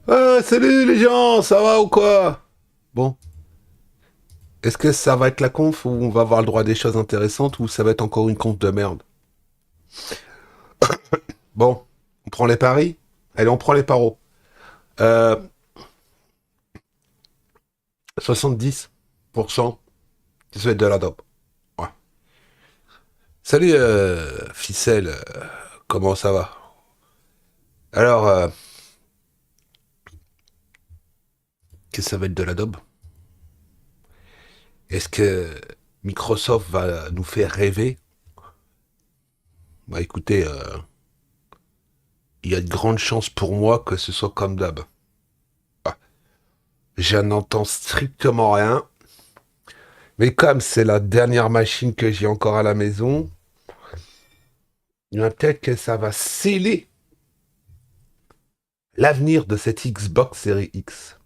Ah, salut les gens, ça va ou quoi? Bon, est-ce que ça va être la conf où on va avoir le droit à des choses intéressantes ou ça va être encore une conf de merde? Bon, on prend les paris? Allez, on prend les paros. Euh, 70% qui souhaitent de la dope. Ouais. Salut Ficelle, comment ça va? Alors, qu'est-ce que ça va être de la dope? Est-ce que Microsoft va nous faire rêver? Bah écoutez, il y a de grandes chances pour moi que ce soit comme d'hab. J'en entends strictement rien. Mais comme c'est la dernière machine que j'ai encore à la maison, il y a peut-être que ça va sceller l'avenir de cette Xbox Series X.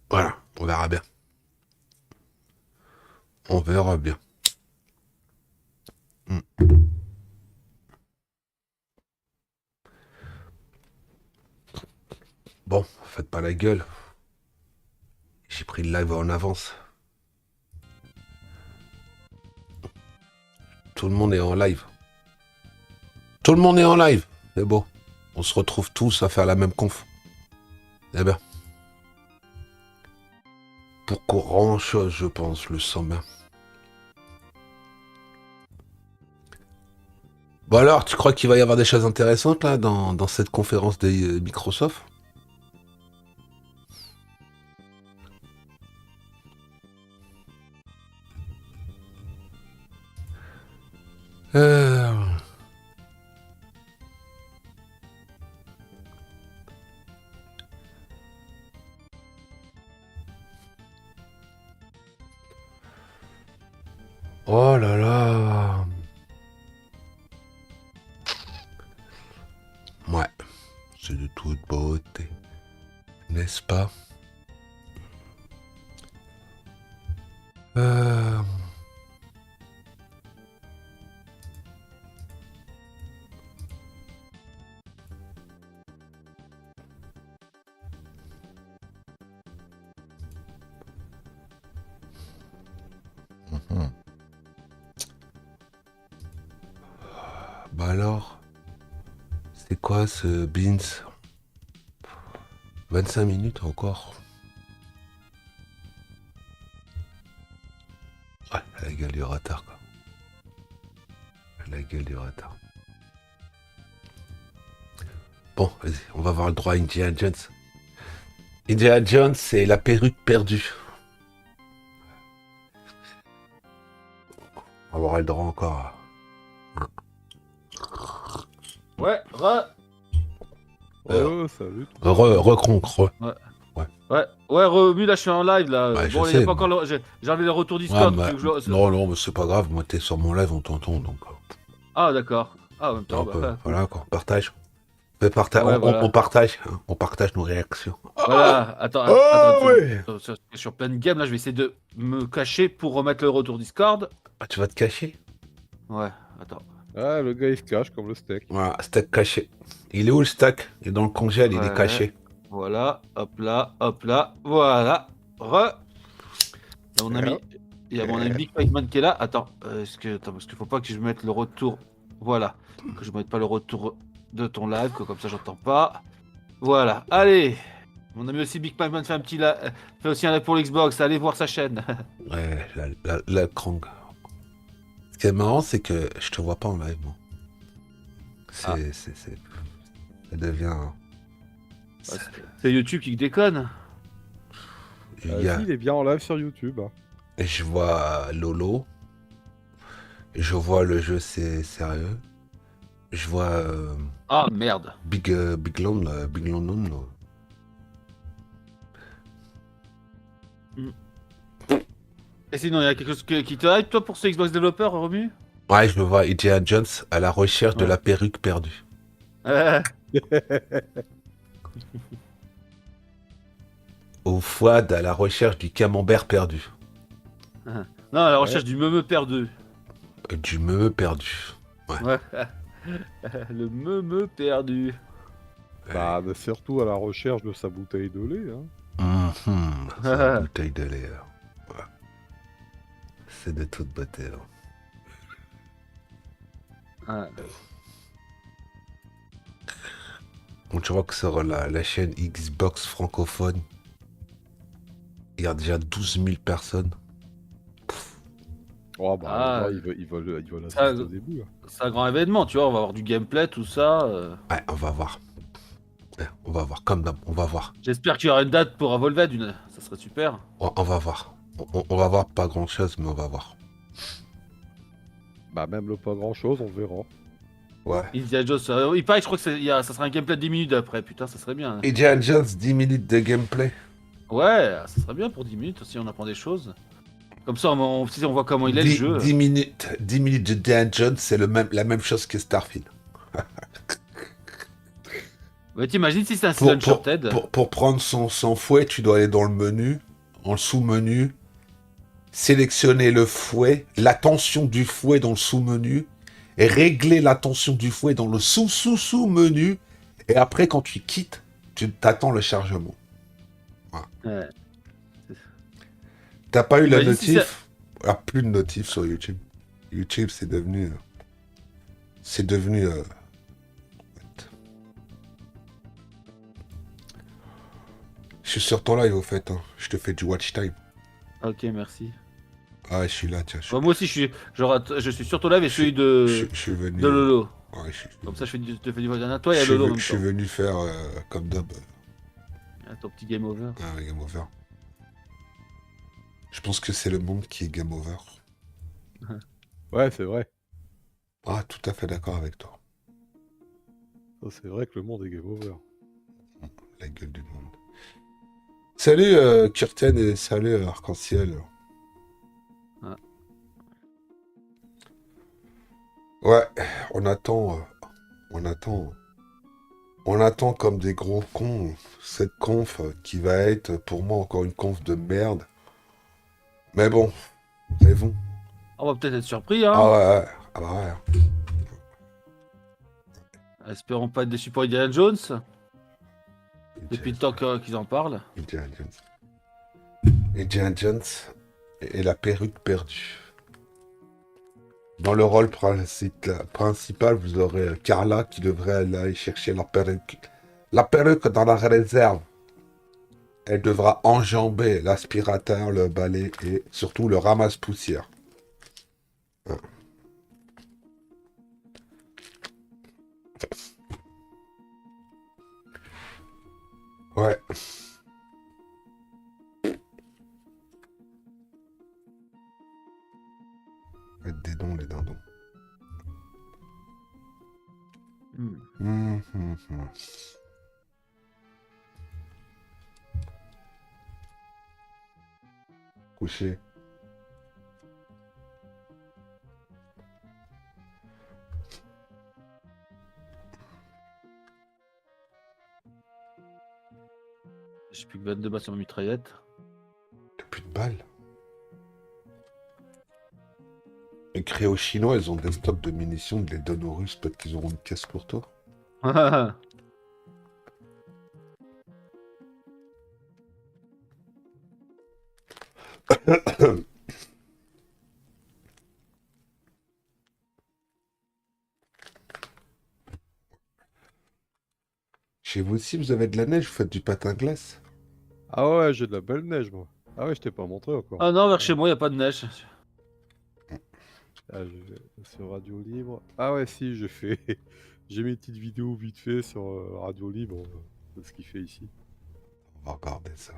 Voilà, on verra bien. On verra bien. Hmm. Bon, faites pas la gueule. J'ai pris le live en avance. Tout le monde est en live. Tout le monde est en live. C'est beau. On se retrouve tous à faire la même conf. Eh bien. Pour grand chose, je pense, le sens bien. Bon alors, tu crois qu'il va y avoir des choses intéressantes là dans cette conférence de Microsoft? euh... Oh là là. Ouais, c'est de toute beauté, n'est-ce pas? euh... mhm. Bah alors, c'est quoi ce Beans? 25 minutes encore. Ouais, la gueule du retard quoi. La gueule du retard. Bon, vas-y, on va avoir le droit à Indiana Jones. Indiana Jones, c'est la perruque perdue. On va avoir le droit encore à... Ouais, Oh, salut tout le monde. Recronque, re. Ouais. Ouais. Ouais, Remu, là, je suis en live, là. Ouais, je Bon, il n'y a sais, pas moi. encore j'ai enlevé le retour Ouais, Discord. mais... Non, non, mais c'est pas grave, moi t'es sur mon live, on t'entend, donc... Ah, d'accord. Ah, en même temps, Un peu, bah, cool. voilà quoi, partage. Ouais, On voilà. partage, hein, on partage nos réactions. Voilà. Attends, attends Oh une seconde. ouais. Attends, sur pleine game, là, je vais essayer de me cacher pour remettre le retour Discord. Ah, tu vas te cacher? Ouais, attends. Ah, le gars il se cache comme le steak. Voilà, steak caché. Il est où le steak? Il est dans le congèle, il est Ouais. caché. Voilà. Hop là. Voilà. Là, mon Ah, ami. Il y a mon ami Big Pikeman qui est là. Attends, attends, parce qu'il faut pas que je mette le retour. Voilà. Que je mette pas le retour de ton live, que comme ça j'entends pas. Voilà. Allez. Mon ami aussi Big Pikeman fait un petit fait aussi un live pour l'Xbox. Allez voir sa chaîne. Ouais, la krang. Ce qui est marrant, c'est que je te vois pas en live, moi. Ah. Ça devient... Bah, c'est YouTube qui déconne. Il y a... si, il est bien en live sur YouTube. Hein. Je vois Lolo. Je vois le jeu, c'est sérieux. Je vois Ah merde. Big Long, là, Big London. Là. Et sinon, il y a quelque chose qui te hype, toi, pour ce Xbox développeur, Romu? Ouais, je le vois, Indiana Jones à la recherche de Ouais. la perruque perdue. Au Fouad à la recherche du camembert perdu. Non, à la Ouais. recherche du meumeu perdu. Du meuble perdu. Ouais. Ouais. Le meumeu perdu. Bah, mais surtout à la recherche de sa bouteille de lait. Hein. C'est une bouteille de lait. Là. Ouais. C'est de toute beauté. Là. Ouais. Quand tu vois que sur la chaîne Xbox francophone, il y a déjà 12 000 personnes. Oh, bah, Ah, les gens, ils veulent ça, assister au début. Hein. c'est un grand événement, tu vois, on va avoir du gameplay, tout ça. Ouais, on va voir. Ouais, on va voir, comme d'hab, on va voir. J'espère qu'il y aura une date pour Evolved, ça serait super. On va voir. On va voir pas grand chose, mais on va voir. Bah, même le pas grand chose, on verra. Ouais. Indiana Jones, il paraît, je crois que ça sera un gameplay de 10 minutes après, putain, ça serait bien. Indiana Jones, 10 minutes de gameplay. Ouais, ça serait bien pour 10 minutes aussi, on apprend des choses. Comme ça, si on voit comment il est le 10, jeu. 10 minutes de Indiana Jones, c'est la même chose que Starfield. Mais t'imagines si c'est un Uncharted. Pour prendre son fouet, tu dois aller dans le menu, en le sous-menu, sélectionner le fouet, la tension du fouet dans le sous-menu, et régler la tension du fouet dans le sous-sous-sous-menu, et après, quand tu quittes, tu t'attends le chargement. Ouais. T'as pas eu la Imagine si notif? Ah, plus de notif sur YouTube. YouTube, c'est devenu... c'est devenu... Je suis sur ton live, au fait. Hein. Je te fais du watch time. Ok, merci. Ah, je suis là, tiens. Bah, moi aussi, je suis sur ton live et celui de Je suis venu... de Lolo. Ouais, Comme ça, je te fais du voisin à toi et à Lolo en même je suis temps. venu faire comme d'hab Ton petit game over. un game over. Je pense que c'est le monde qui est game over. Ouais, c'est vrai. Ah, tout à fait d'accord avec toi. Ça, c'est vrai que le monde est game over. La gueule du monde. Salut Curten et salut Arc-en-Ciel. Ah. Ouais, on attend... on attend... On attend comme des gros cons cette conf qui va être pour moi encore une conf de merde. Mais bon, c'est bon. On va peut-être être surpris, hein. Ah ouais, ouais. Ah bah ouais. Espérons pas être déçus pour Indiana Jones. Depuis le temps qu'ils en parlent. Indiana Jones. Indiana Jones et la perruque perdue. Dans le rôle principal, vous aurez Carla qui devrait aller chercher la perruque. La perruque dans la réserve. Elle devra enjamber l'aspirateur, le balai et surtout le ramasse-poussière. Hein. Ouais. Faites des dons, les dindons. Couché. J'ai plus que 22 balles sur ma mitraillette. T'as plus de balles. Les créos chinois, ils ont des stocks de munitions, de les donnent aux Russes, peut-être qu'ils auront une caisse pour toi. Chez vous aussi, vous avez de la neige, vous faites du patin glace? Ah ouais, j'ai de la belle neige, moi. Ah ouais, je t'ai pas montré encore. Ah non, vers chez moi, y a pas de neige. Ah, je vais sur Radio Libre. Ah ouais, si, j'ai fait... j'ai mes petites vidéos vite fait sur Radio Libre de ce qu'il fait ici. On va regarder ça.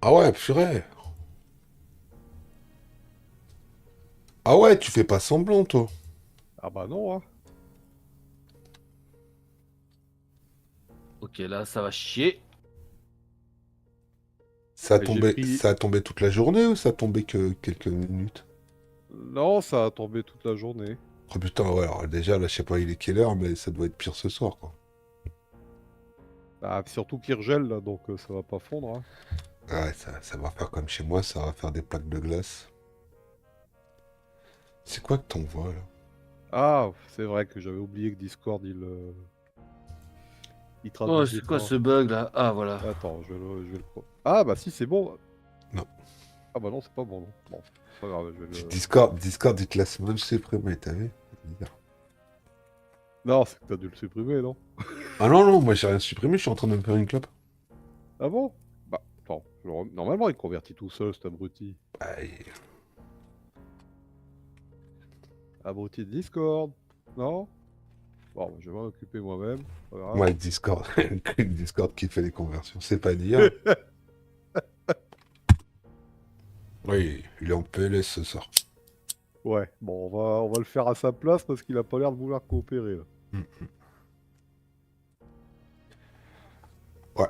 Ah ouais, purée. Ah ouais, tu fais pas semblant, toi. Ah bah non, hein. Ok, là, ça va chier. Ça a J'ai tombé, pris- ça a tombé toute la journée ou ça a tombé que quelques minutes? Non, ça a tombé toute la journée. Oh putain, ouais, alors déjà, là, je sais pas il est quelle heure, mais ça doit être pire ce soir, quoi. Bah, surtout qu'il regèle, là, donc ça va pas fondre, hein. Ouais, ça va faire comme chez moi, ça va faire des plaques de glace. C'est quoi que t'envoies là? Ah, c'est vrai que j'avais oublié que Discord, il Oh, traduisait c'est quoi pas. ce bug là? Ah, voilà. Attends, je vais le... Ah, bah si, c'est bon. Non. Ah bah non, c'est pas bon, non. Bon, c'est pas grave, je vais le... Discord, il te laisse même supprimer, t'as vu? Non, c'est que t'as dû le supprimer, non? Ah non, non, moi j'ai rien supprimé, je suis en train de me faire une clope. Ah bon? Bah, attends, normalement, il convertit tout seul, cet abruti. Aïe. Abruti de Discord, non? Bon, bah, je vais m'en occuper moi-même, pas grave. Ouais, Discord, Discord qui fait les conversions, c'est pas d'IA. Oui, il est en PLS ce soir. Ouais, bon, on va le faire à sa place parce qu'il a pas l'air de vouloir coopérer, là. Mm. Ouais.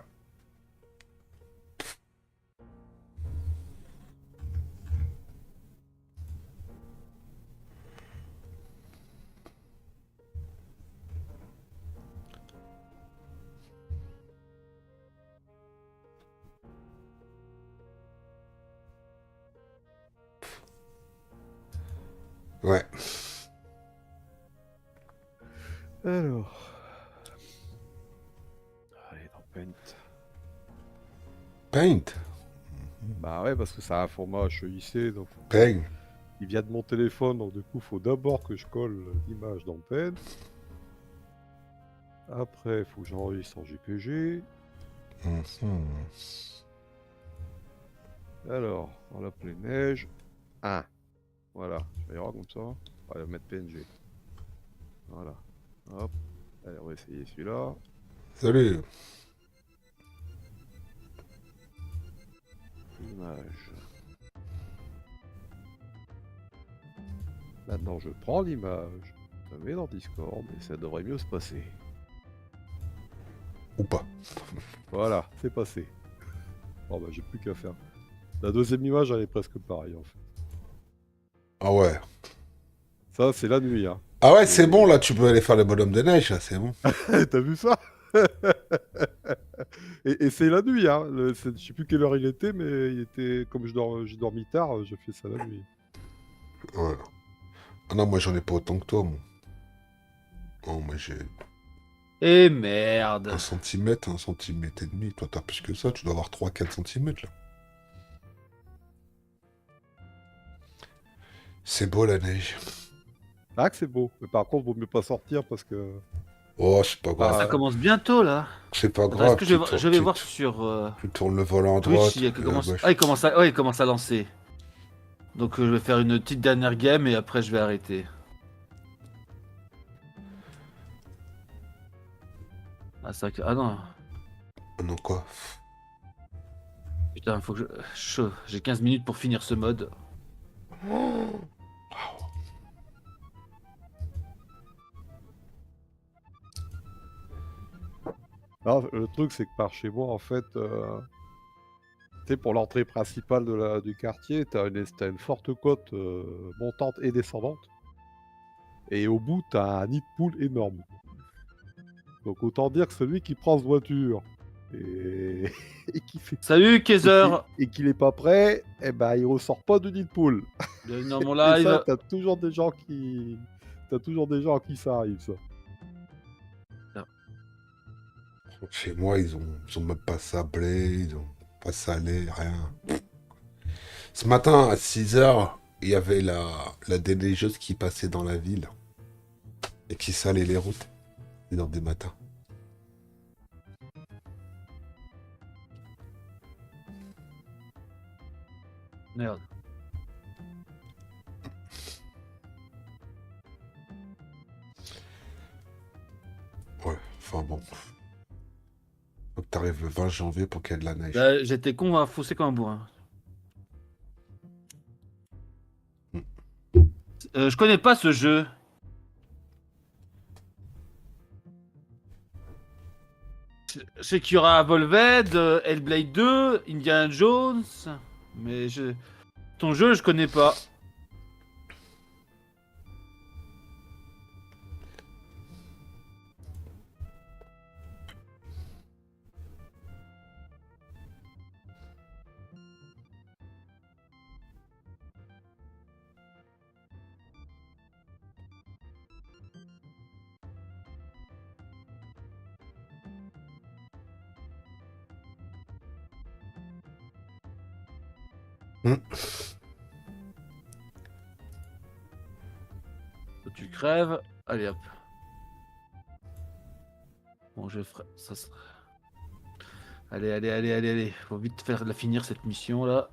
Ouais. Alors... Allez, dans Paint. Paint. Bah ouais, parce que c'est un format HEIC, donc Paint. il vient de mon téléphone, donc du coup, il faut d'abord que je colle l'image dans Paint. Après, il faut que j'enregistre en JPG. Mhm. Alors, on l'appelait neige 1. Voilà, je vais y avoir comme ça. On va mettre PNG. Voilà. Hop. Allez, on va essayer celui-là. Salut. Image. Maintenant, je prends l'image, je la mets dans Discord et ça devrait mieux se passer. Ou pas. Voilà, c'est passé. Bon bah j'ai plus qu'à faire. La deuxième image elle est presque pareille en fait. Ah ouais. Ça c'est la nuit hein. Ah ouais, c'est bon, là, tu peux aller faire le bonhomme de neige, là, c'est bon. T'as vu ça? Et c'est la nuit hein. Je sais plus quelle heure il était mais il était comme j'ai dormi tard, je fais ça la nuit. Ouais. Ah non, moi, j'en ai pas autant que toi, moi. Oh, moi, j'ai Et merde. 1 centimètre et demi. Toi, t'as plus que ça, tu dois avoir 3-4 centimètres, là. C'est beau, la neige. Ah que c'est beau. Mais par contre vaut mieux pas sortir parce que... Oh, c'est pas grave. Ça commence bientôt là. C'est pas Attends, est-ce grave, que je vais tu voir sur tournes le volant à Twitch droite s'il y a que et à commence. gauche. Ah, il commence à lancer. Donc je vais faire une petite dernière game et après je vais arrêter. Ah, c'est vrai que... Ah non. Ah non, quoi? Putain, faut que j'ai 15 minutes pour finir ce mode. Non, le truc c'est que par chez moi en fait... Tu sais, pour l'entrée principale du quartier, t'as une forte côte montante et descendante. Et au bout, t'as un nid de poule énorme. Donc autant dire que celui qui prend cette voiture et, et qui fait Salut Kaiser. et qu'il est pas prêt, eh ben il ressort pas du nid de poule. Bienvenue dans mon Et ça, live. t'as toujours des gens à qui ça arrive ça. Chez moi, ils ont même pas sablé, ils ont pas salé, rien. Ce matin, à 6 h, il y avait la déneigeuse qui passait dans la ville et qui salait les routes. 6 h du matin. Merde. Ouais, enfin bon. Faut que t'arrives le 20 janvier pour qu'il y ait de la neige. Bah, j'étais con à fousser comme un bourrin. Je connais pas ce jeu. Je sais qu'il y aura Volved, Hellblade 2, Indiana Jones, mais ton jeu je connais pas. Hmm. Toi, tu crèves. Allez hop. Bon, je ferai. Ça sera... Allez, allez, allez, allez, allez. Faut vite faire la finir cette mission là.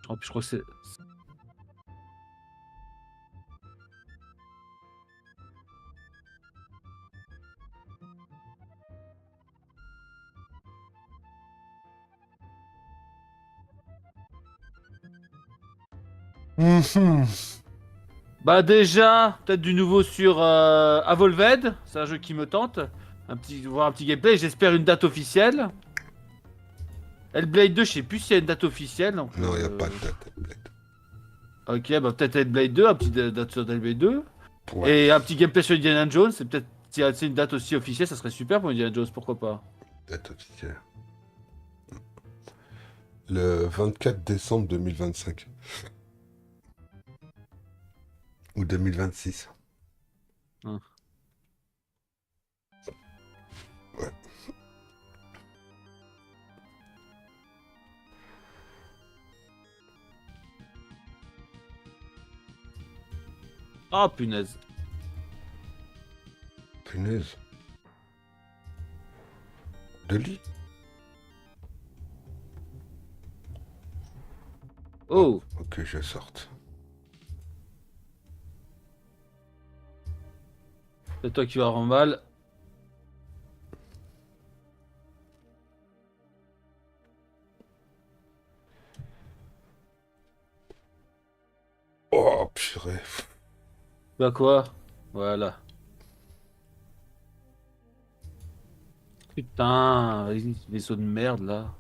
En plus, je crois que c'est. Mhm. Bah déjà, peut-être du nouveau sur Avolved, c'est un jeu qui me tente. Voir un petit gameplay, j'espère une date officielle. Hellblade 2, je sais plus s'il y a une date officielle. Donc, Non, il n'y a pas de date. ok, bah peut-être Hellblade 2, un petit date sur Hellblade 2. Ouais, Et un petit gameplay sur Indiana Jones, c'est peut-être si c'est une date aussi officielle, ça serait super pour Indiana Jones, pourquoi pas. date officielle. Le 24 décembre 2025. Ou 2026. Hein. Ouais. Ah punaise. Punaise. De lit. Oh, Ok, je sorte. c'est toi qui vas avoir mal. Oh, purée. Bah quoi? Voilà. Putain, vaisseau de merde là.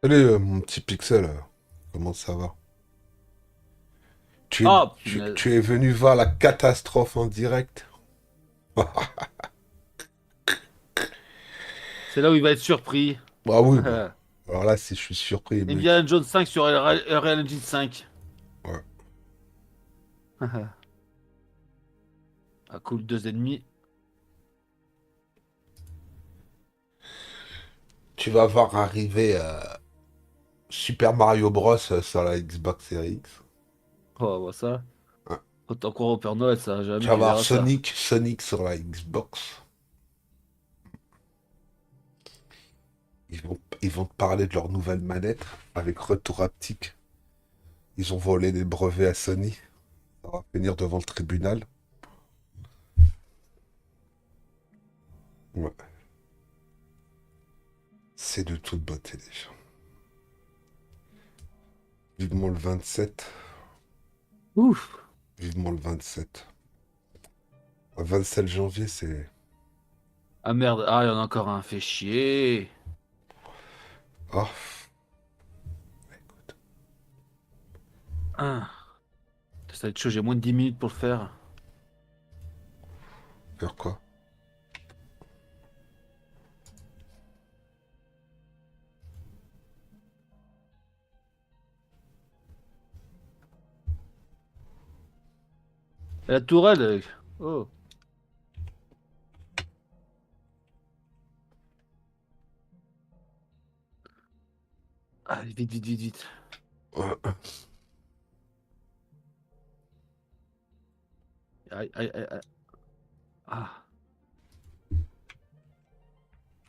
Salut, mon petit pixel. Comment ça va? Ah punaise. Tu es venu voir la catastrophe en direct? C'est là où il va être surpris. Ah oui, bah. Alors là, si je suis surpris, mec. Indiana Jones 5 sur Unreal Engine 5. Ouais. Ah cool, deux ennemis. Tu vas voir arriver Super Mario Bros sur la Xbox Series X. Oh, bah ça. Ouais. Autant croire au Père Noël, ça. Tu Jamais vas tu voir verras ça. Sonic sur la Xbox. Ils vont te parler de leur nouvelle manette avec retour haptique. Ils ont volé des brevets à Sony. Ça va finir devant le tribunal. Ouais. C'est de toute beauté déjà. Vivement le 27. Ouf. Vivement le 27. Le 27 janvier, c'est... Ah merde, ah, il y en a encore un. Fait chier. Oh, Ah. Ça va être chaud, j'ai moins de 10 minutes pour le faire. faire quoi? Et la tourelle. Oh. Allez, vite, vite, vite, vite. Ouais. Aïe, aïe, aïe, aïe. Ah.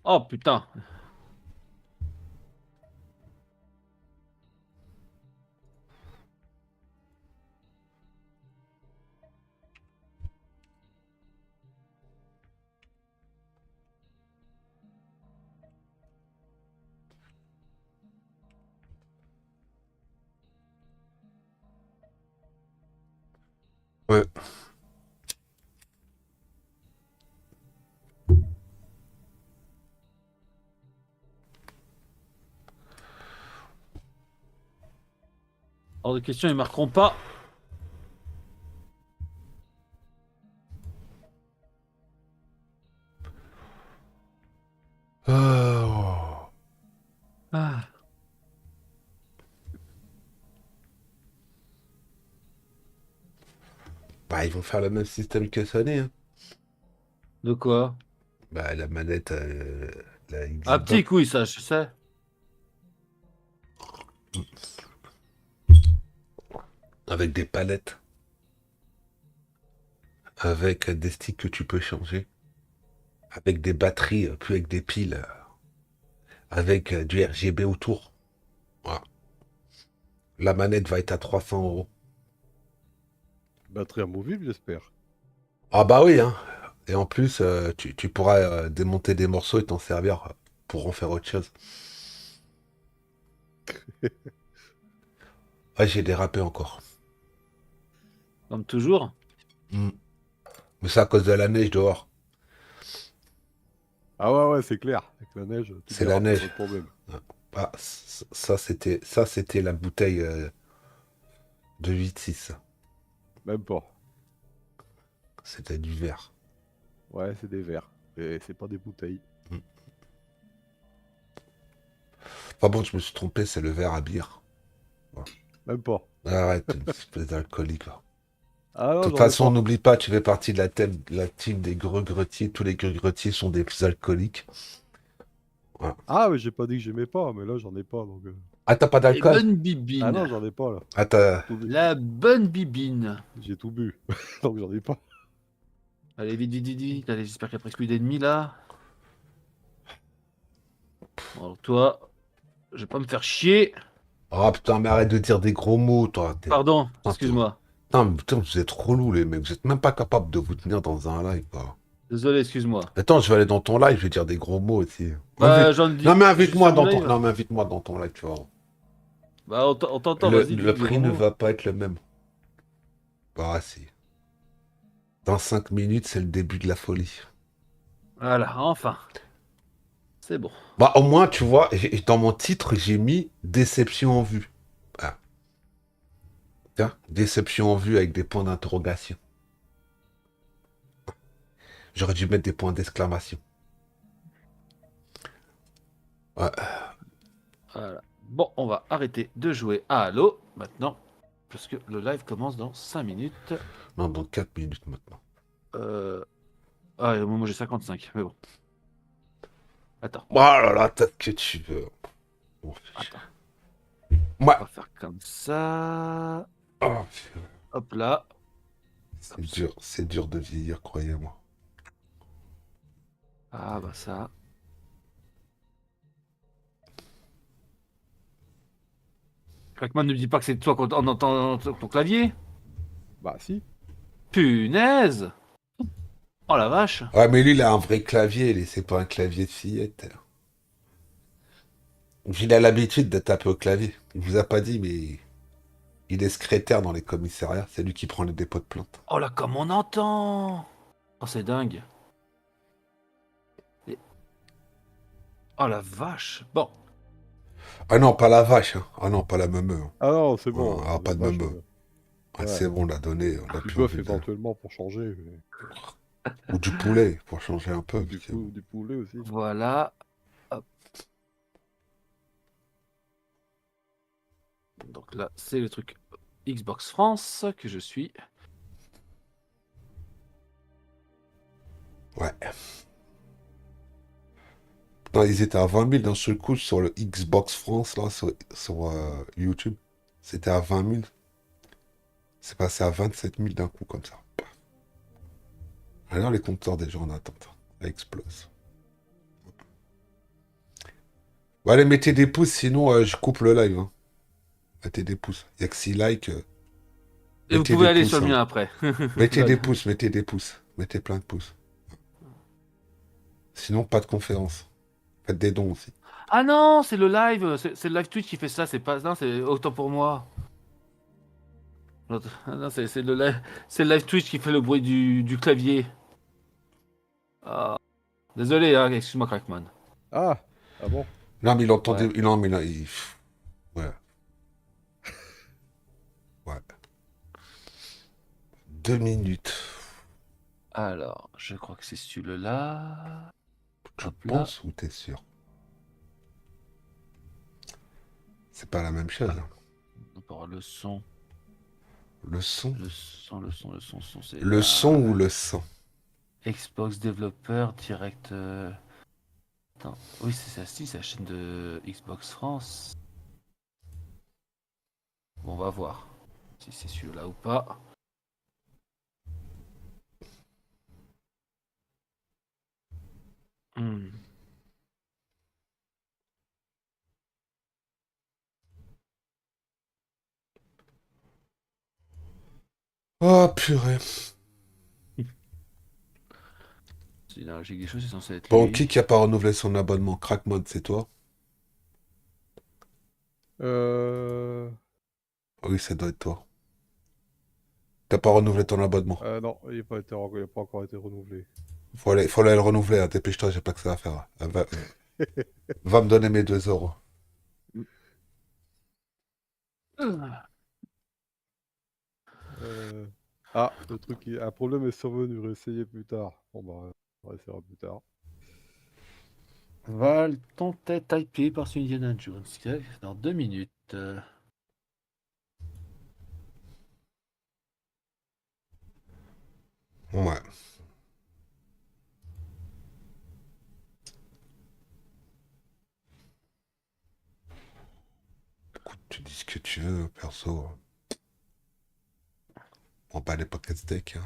Oh putain. Ouais. Hors de question, ils marqueront pas. Oh. Ah. Bah, ils vont faire le même système que Sony. Hein. De quoi? Bah, la manette, la Ah, petit, Xbox, oui, ça, je sais. avec des palettes, avec des sticks que tu peux changer, avec des batteries, plus avec des piles, avec du RGB autour. Voilà. La manette va être à 300 €. Batterie amovible, j'espère. Ah bah oui, hein. Et en plus, tu pourras démonter des morceaux et t'en servir pour en faire autre chose. Ah, j'ai dérapé encore. Comme toujours. Hmm. Mais c'est à cause de la neige dehors. Ah ouais, c'est clair. Avec la neige, tout C'est la dérape, neige. pas de problème. Ah, ça c'était la bouteille de 8,6. Même pas. C'était du verre. Ouais, c'est des verres. Et c'est pas des bouteilles. Hmm. Enfin bon, je me suis trompé, c'est le verre à bière. Voilà. Même pas. Arrête, une espèce d'alcoolique. Va. Ah De non, toute j'en ai façon, pas. n'oublie pas, tu fais partie de la team des gretiers. Tous les gretiers sont des alcooliques. Voilà. Ah, mais j'ai pas dit que j'aimais pas, mais là, j'en ai pas, donc... Ah, t'as pas Les d'alcool? bonnes Ah non, bibines. j'en ai pas, là. Ah, t'as... Tout bu. La bonne bibine. J'ai tout bu. Donc j'en ai pas. Allez, vite, vite, vite, vite. Allez, j'espère qu'il n'y a presque plus d'ennemis là. Bon, alors toi, je vais pas me faire chier. Oh putain, mais arrête de dire des gros mots, toi. Pardon, Putain, excuse-moi. putain, mais putain, vous êtes relous, les mecs. Vous êtes même pas capable de vous tenir dans un live, quoi. Désolé, excuse-moi. Attends, je vais aller dans ton live, je vais dire des gros mots aussi. Bah, j'en Non, dis. mais Je suis invite-moi sur mon dans ton... live. Non, mais invite-moi dans ton live, tu vois. Bah, on t'entend, Le, vas-y, le dis des prix gros ne mots. va pas être le même. Bah, si. Dans 5 minutes, c'est le début de la folie. Voilà, enfin. C'est bon. Bah, au moins, tu vois, dans mon titre, j'ai mis déception en vue. Ah, tiens, déception en vue avec des points d'interrogation. J'aurais dû mettre des points d'exclamation. Ouais. Voilà. Bon, on va arrêter de jouer à Halo maintenant. Parce que le live commence dans 5 minutes. Non, dans 4 minutes maintenant. Ah, et moi j'ai 55, mais bon. Attends, Oh là là, t'as ce que tu veux. Bon, attends. ouais. On va faire comme ça. Oh, Hop là. c'est dur de vieillir, croyez-moi. Ah bah ça. Crackman ne me dit pas que c'est toi qu'on entend ton clavier. Bah si. Punaise. Oh la vache. Ouais, mais lui, il a un vrai clavier, c'est pas un clavier de fillette. Il a l'habitude de taper au clavier. Il vous a pas dit, mais il est secrétaire dans les commissariats. C'est lui qui prend les dépôts de plainte. Oh là comme on entend. Oh c'est dingue. Et- Oh la vache. Bon. Ah non, pas la vache. Hein. Ah non, pas la meumeux. Hein. Ah non, c'est bon. Ah, La pas de vache, meumeux. Ah, ouais. c'est bon, on l'a donné. On l'a Du plus bœuf envie de... éventuellement pour changer. Ou du poulet, pour changer un peu. Du poulet aussi. Voilà. Hop. Donc là c'est le truc Xbox France que je suis. Ouais. Non, ils étaient à 20 000 d'un seul coup sur le Xbox France, là, sur YouTube. C'était à 20 000. C'est passé à 27 000 d'un coup, comme ça. Alors, les compteurs des gens en attente. Ça explose. Bon, allez, mettez des pouces, sinon je coupe le live. Hein. Mettez des pouces. Il n'y a que 6 likes. Et vous Mettez pouvez des aller pouces. sur le Hein. mien après. Mettez des Voilà. pouces, mettez des pouces. Mettez plein de pouces. Sinon, pas de conférence. Faites des dons aussi. Ah non, c'est le live, c'est le live Twitch qui fait ça, c'est pas, non, c'est autant pour moi. Ah non, c'est le live Twitch qui fait le bruit du clavier. Ah, désolé, hein, excuse-moi Crackman. Ah bon. Non, mais il entendait... Ouais. Non, mais là, ouais. 2 minutes. Alors, je crois que c'est celui-là. Tu Hop là. penses ou t'es sûr? C'est pas la même chose. Hein. On peut avoir le son. Le son. Le son, c'est Le là. son ou le sang? Xbox développeur direct. Attends, oui, c'est ça, si, c'est la chaîne de Xbox France. Bon, on va voir si c'est celui-là ou pas. Hmm. Oh purée. C'est la logique des choses, c'est censé être Bon, lui. qui a pas renouvelé son abonnement? Crack Mode, c'est toi? Oui, ça doit être toi. T'as pas renouvelé ton abonnement. Non, il n'a pas encore été renouvelé. Faut aller le renouveler, hein. Dépêche-toi, j'ai pas que ça à faire. Va me donner mes 2 euros. Le truc, un problème est survenu, réessayez plus tard. Bon bah, on essaiera plus tard. Val, ton tête typé par ce Indiana Jones. Dans 2 minutes. Ouais. Écoute, tu dis ce que tu veux, perso. On pas les pocket steak. Hein.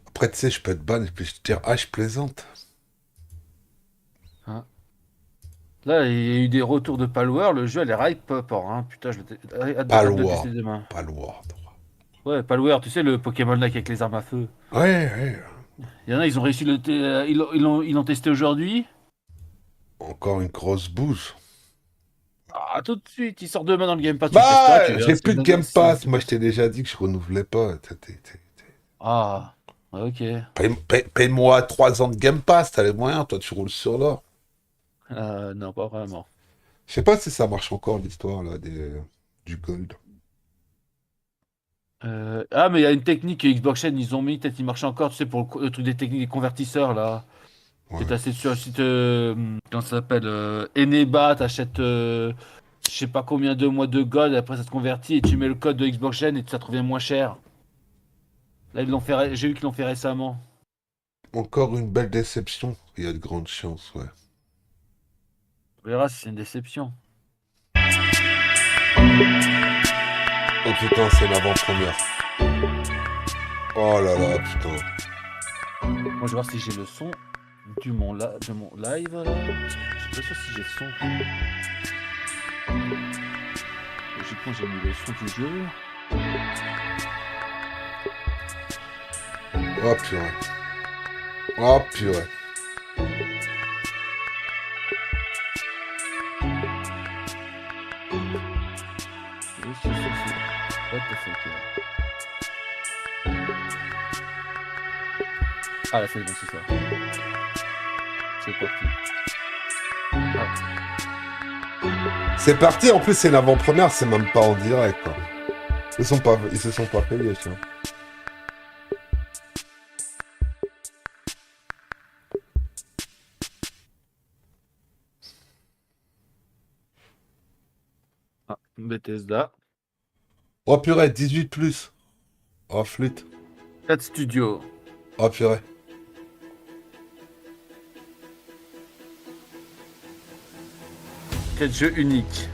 Après, tu sais, je peux être ban et puis je te dire, ah, je plaisante. Hein. Là, il y a eu des retours de Palware, le jeu a l'air hype fort, hein. Putain, je vais hâte de le tester demain. Palware. Ouais, Palware, tu sais, le Pokémon là avec les armes à feu. Ouais. Il y en a, ils ont réussi ils l'ont testé aujourd'hui. Encore une grosse bouse. Ah, tout de suite, il sort demain dans le Game Pass, tu le testeras, Bah, tu verras j'ai ce plus qu'il de donne. Game Pass. Moi, je t'ai déjà dit que je renouvelais pas. Ah, ok. Paye-moi 3 ans de Game Pass, t'as les moyens, toi, tu roules sur l'or. Non, pas vraiment. Je sais pas si ça marche encore, l'histoire, là, du Gold. Ah, mais il y a une technique que Xbox Chaîne, ils ont mis, peut-être il marche encore, tu sais, pour le truc des techniques des convertisseurs, là. Ouais. T'achètes sur le site, comment ça s'appelle, Eneba, t'achètes, je sais pas combien de mois de gold, après ça te convertit et tu mets le code de Xbox Chaîne et ça te revient moins cher. Là, j'ai vu qu'ils l'ont fait récemment. Encore une belle déception. Il y a de grandes chances, ouais. On verra si c'est une déception. Oh putain, c'est l'avant-première. Oh là là, putain. Moi, je vais voir si j'ai le son de mon live, là. Je suis pas sûr si j'ai le son. Logiquement, j'ai mis le son du jeu. Oh purée. Oh purée. Oui, c'est ça, c'est. What the fuck, Ah, là, c'est bon, c'est ça. C'est parti. Ah. C'est parti, en plus, c'est l'avant-première, c'est même pas en direct, quoi. Ils se sont pas payés, tiens. Ah, Bethesda. Oh purée, 18 plus. Oh flûte. 4 studios. Oh purée. Quel jeu unique.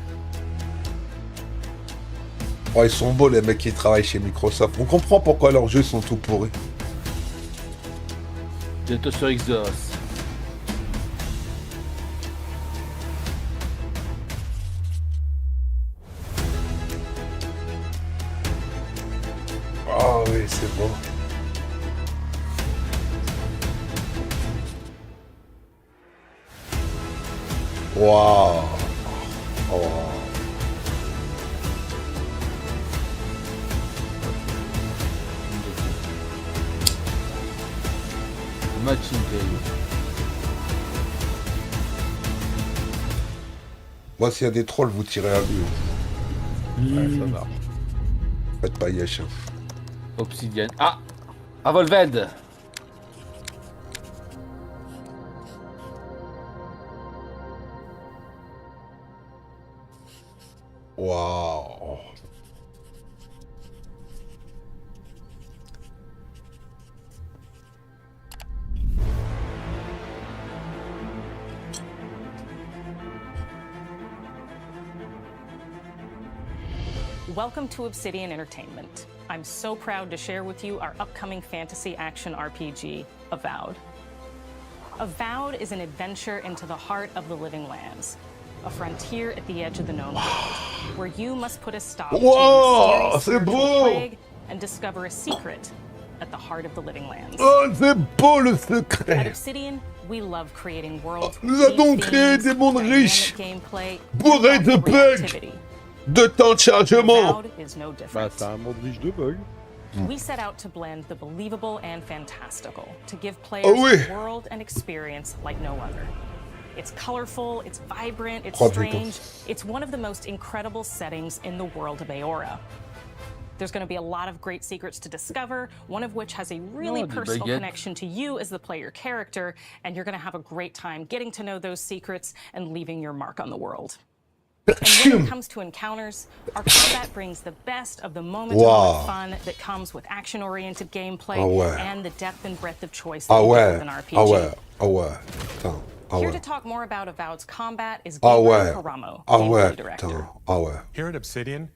Oh, ils sont beaux, les mecs qui travaillent chez Microsoft. On comprend pourquoi leurs jeux sont tout pourris. Bientôt sur Xbox. Oh oui, c'est beau. Waouh. Oh. Matching game. Moi, s'il y a des trolls, vous tirez à vue. Ouais, ça marche. Faites pas yesh. Hein. Obsidienne. Ah, à Volved. Waouh. Welcome to Obsidian Entertainment. I'm so proud to share with you our upcoming fantasy action RPG, Avowed. Avowed is an adventure into the heart of the living lands, a frontier at the edge of the known world, where you must put a stop to a Wow, mysterious c'est spiritual beau! plague and discover a secret at the heart of the living lands. Oh, c'est beau le At secret. Obsidian, we love creating worlds Nous with avons deep créé themes, des mondes dynamic riches, gameplay, bourrés and de thoughtful bugs. reactivity. De temps de chargement. Avowed is no Bah, different. c'est un monde riche de bugs. We set out to blend the believable and fantastical to give players Oh oui. a world and experience like no other. It's colorful, it's vibrant, it's Oh, strange. It's one of the most incredible settings in the world of Aora. There's going to be a lot of great secrets to discover, one of which has a really Oh, des personal baguettes. connection to you as the player character, and you're going to have a great time getting to know those secrets and leaving your mark on the world. And when it comes to encounters, our combat brings the best of the moment-to-moment Wow. fun that comes with action-oriented gameplay Ah ouais. and the depth and breadth of choice that Ah you get ouais. with an RPG. Ah ouais. Ah ouais. Putain. Ah Here ouais. to talk more about Avowed's combat is Ah Gabriel ouais. Caramo, Ah gameplay ouais. director. Putain. Ah ouais. Here at Obsidian,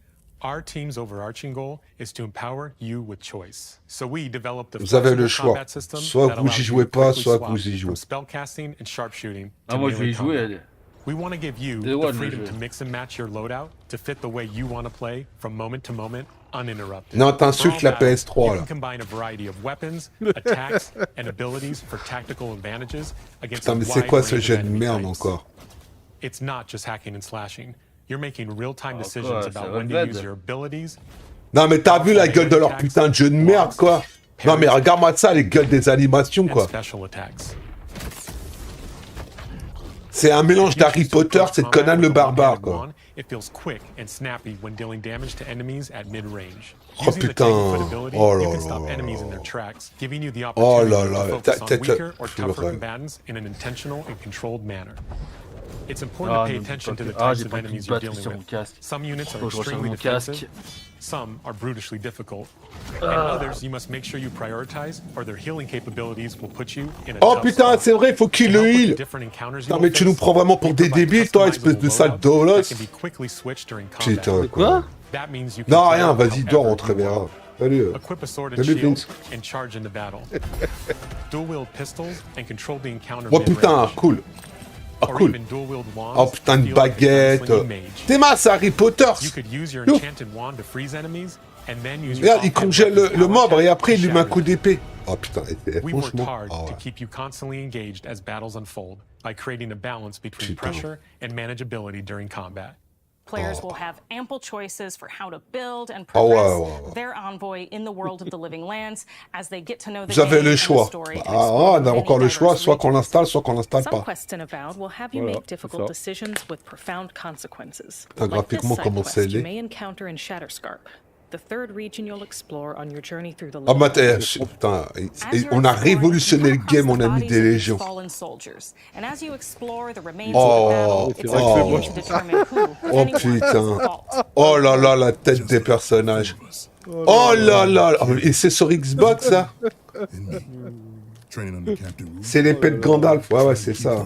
our team's overarching goal is to empower you with choice. So we developed the Vous avez le flexible choix. combat system Soit that vous allows y you jouez to pas, quickly soit swap vous y jouez. from spellcasting and sharpshooting Ah, to moi je vais melee y jouer. combat. We want to give you Day the one, freedom je- to mix and match your loadout to fit the way you want to play from moment to moment, uninterrupted. Non, t'insultes For all la battles, PS3 you là. can combine a variety of weapons, attacks, and abilities for tactical advantages against Putain, a mais c'est wide quoi ce range of jeu de enemy merde types. encore? It's not just hacking and slashing. You're making real-time Oh, decisions quoi, about ça when va to de use bête. your abilities. Non mais t'as vu la gueule de leur putain de jeu de merde quoi. Non mais regarde-moi ça, les gueules des animations And quoi. special attacks. C'est un mélange d'Harry Potter, c'est de Conan le barbare quoi. It feels quick and snappy when dealing damage to enemies at mid-range. Oh, Using the putain. taking foot ability, Oh là you can là stop là enemies in là. their tracks, giving you the Oh opportunity là là, to focus on t'as- weaker or je tougher le rêve. combatants in an intentional and controlled manner. It's important Ah, to pay non, j'ai attention pas to the pu- ah, types j'ai of pas pu enemies me you're battre dealing sur mon with. casque. Some units are Faut que je recharge extremely mon defensive, casque. some are brutishly difficult, and Ah. others you must make sure you prioritize, or their healing capabilities will put you in a Oh tough putain, spot. c'est vrai, il faut qu'il To le help with the heal. different encounters you Putain will mais tu nous face, prends vraiment pour we des provide débiles toi, espèce de customizable sale loadouts dolos. that can be quickly switched during combat. Putain Quoi? quoi. That means you can Non play rien, vas-y however dors, on te you reverra. want. Salut. Equip a sword and Salut, shield Vince. and charge into battle. Dual wield pistols and control the encounter Oh putain, mid-range. cool. Ah Or cool. even dual wield wands Oh putain, to une feel like a baguette. gunslinging mage. T'es mince, Harry Potter. You could use your Yo. enchanted wand to freeze enemies and then use your Regarde, il offhand congèle weapon's le power membre et attack après to il lui met un shatter coup them. d'épée. Oh putain, We worked franchement. hard Ah to ouais. keep you constantly engaged as battles unfold by creating a balance between Putain. pressure and manageability during combat. Players will have ample choices for how to build and Oh, ouais, progress ouais, ouais. their envoy in the world of the living lands as they get to know the Vous avez game le and the choix. story and Ah, explore on a many encore le choix, diverse soit qu'on regions. l'installe, soit qu'on l'installe Some pas. quests in Avowed will have you Voilà, make difficult c'est ça. decisions with profound consequences. Putain, Like this graphiquement, side comment quest c'est you laid. may encounter in Shatterscarp, the third region you'll explore on your journey through the Ah bah living putain, As you're on a exploring, révolutionné you le come game, across on a the mis bodies des of these légions. fallen soldiers. And as you explore the remains Oh, of the battle, c'est it's vrai up que to c'est you moche. to determine who, if Oh anyone, is putain. at fault. Oh là là, la tête des personnages. Oh là là. Et c'est sur Xbox ça? C'est l'épée de Gandalf. Ouais ouais, c'est ça.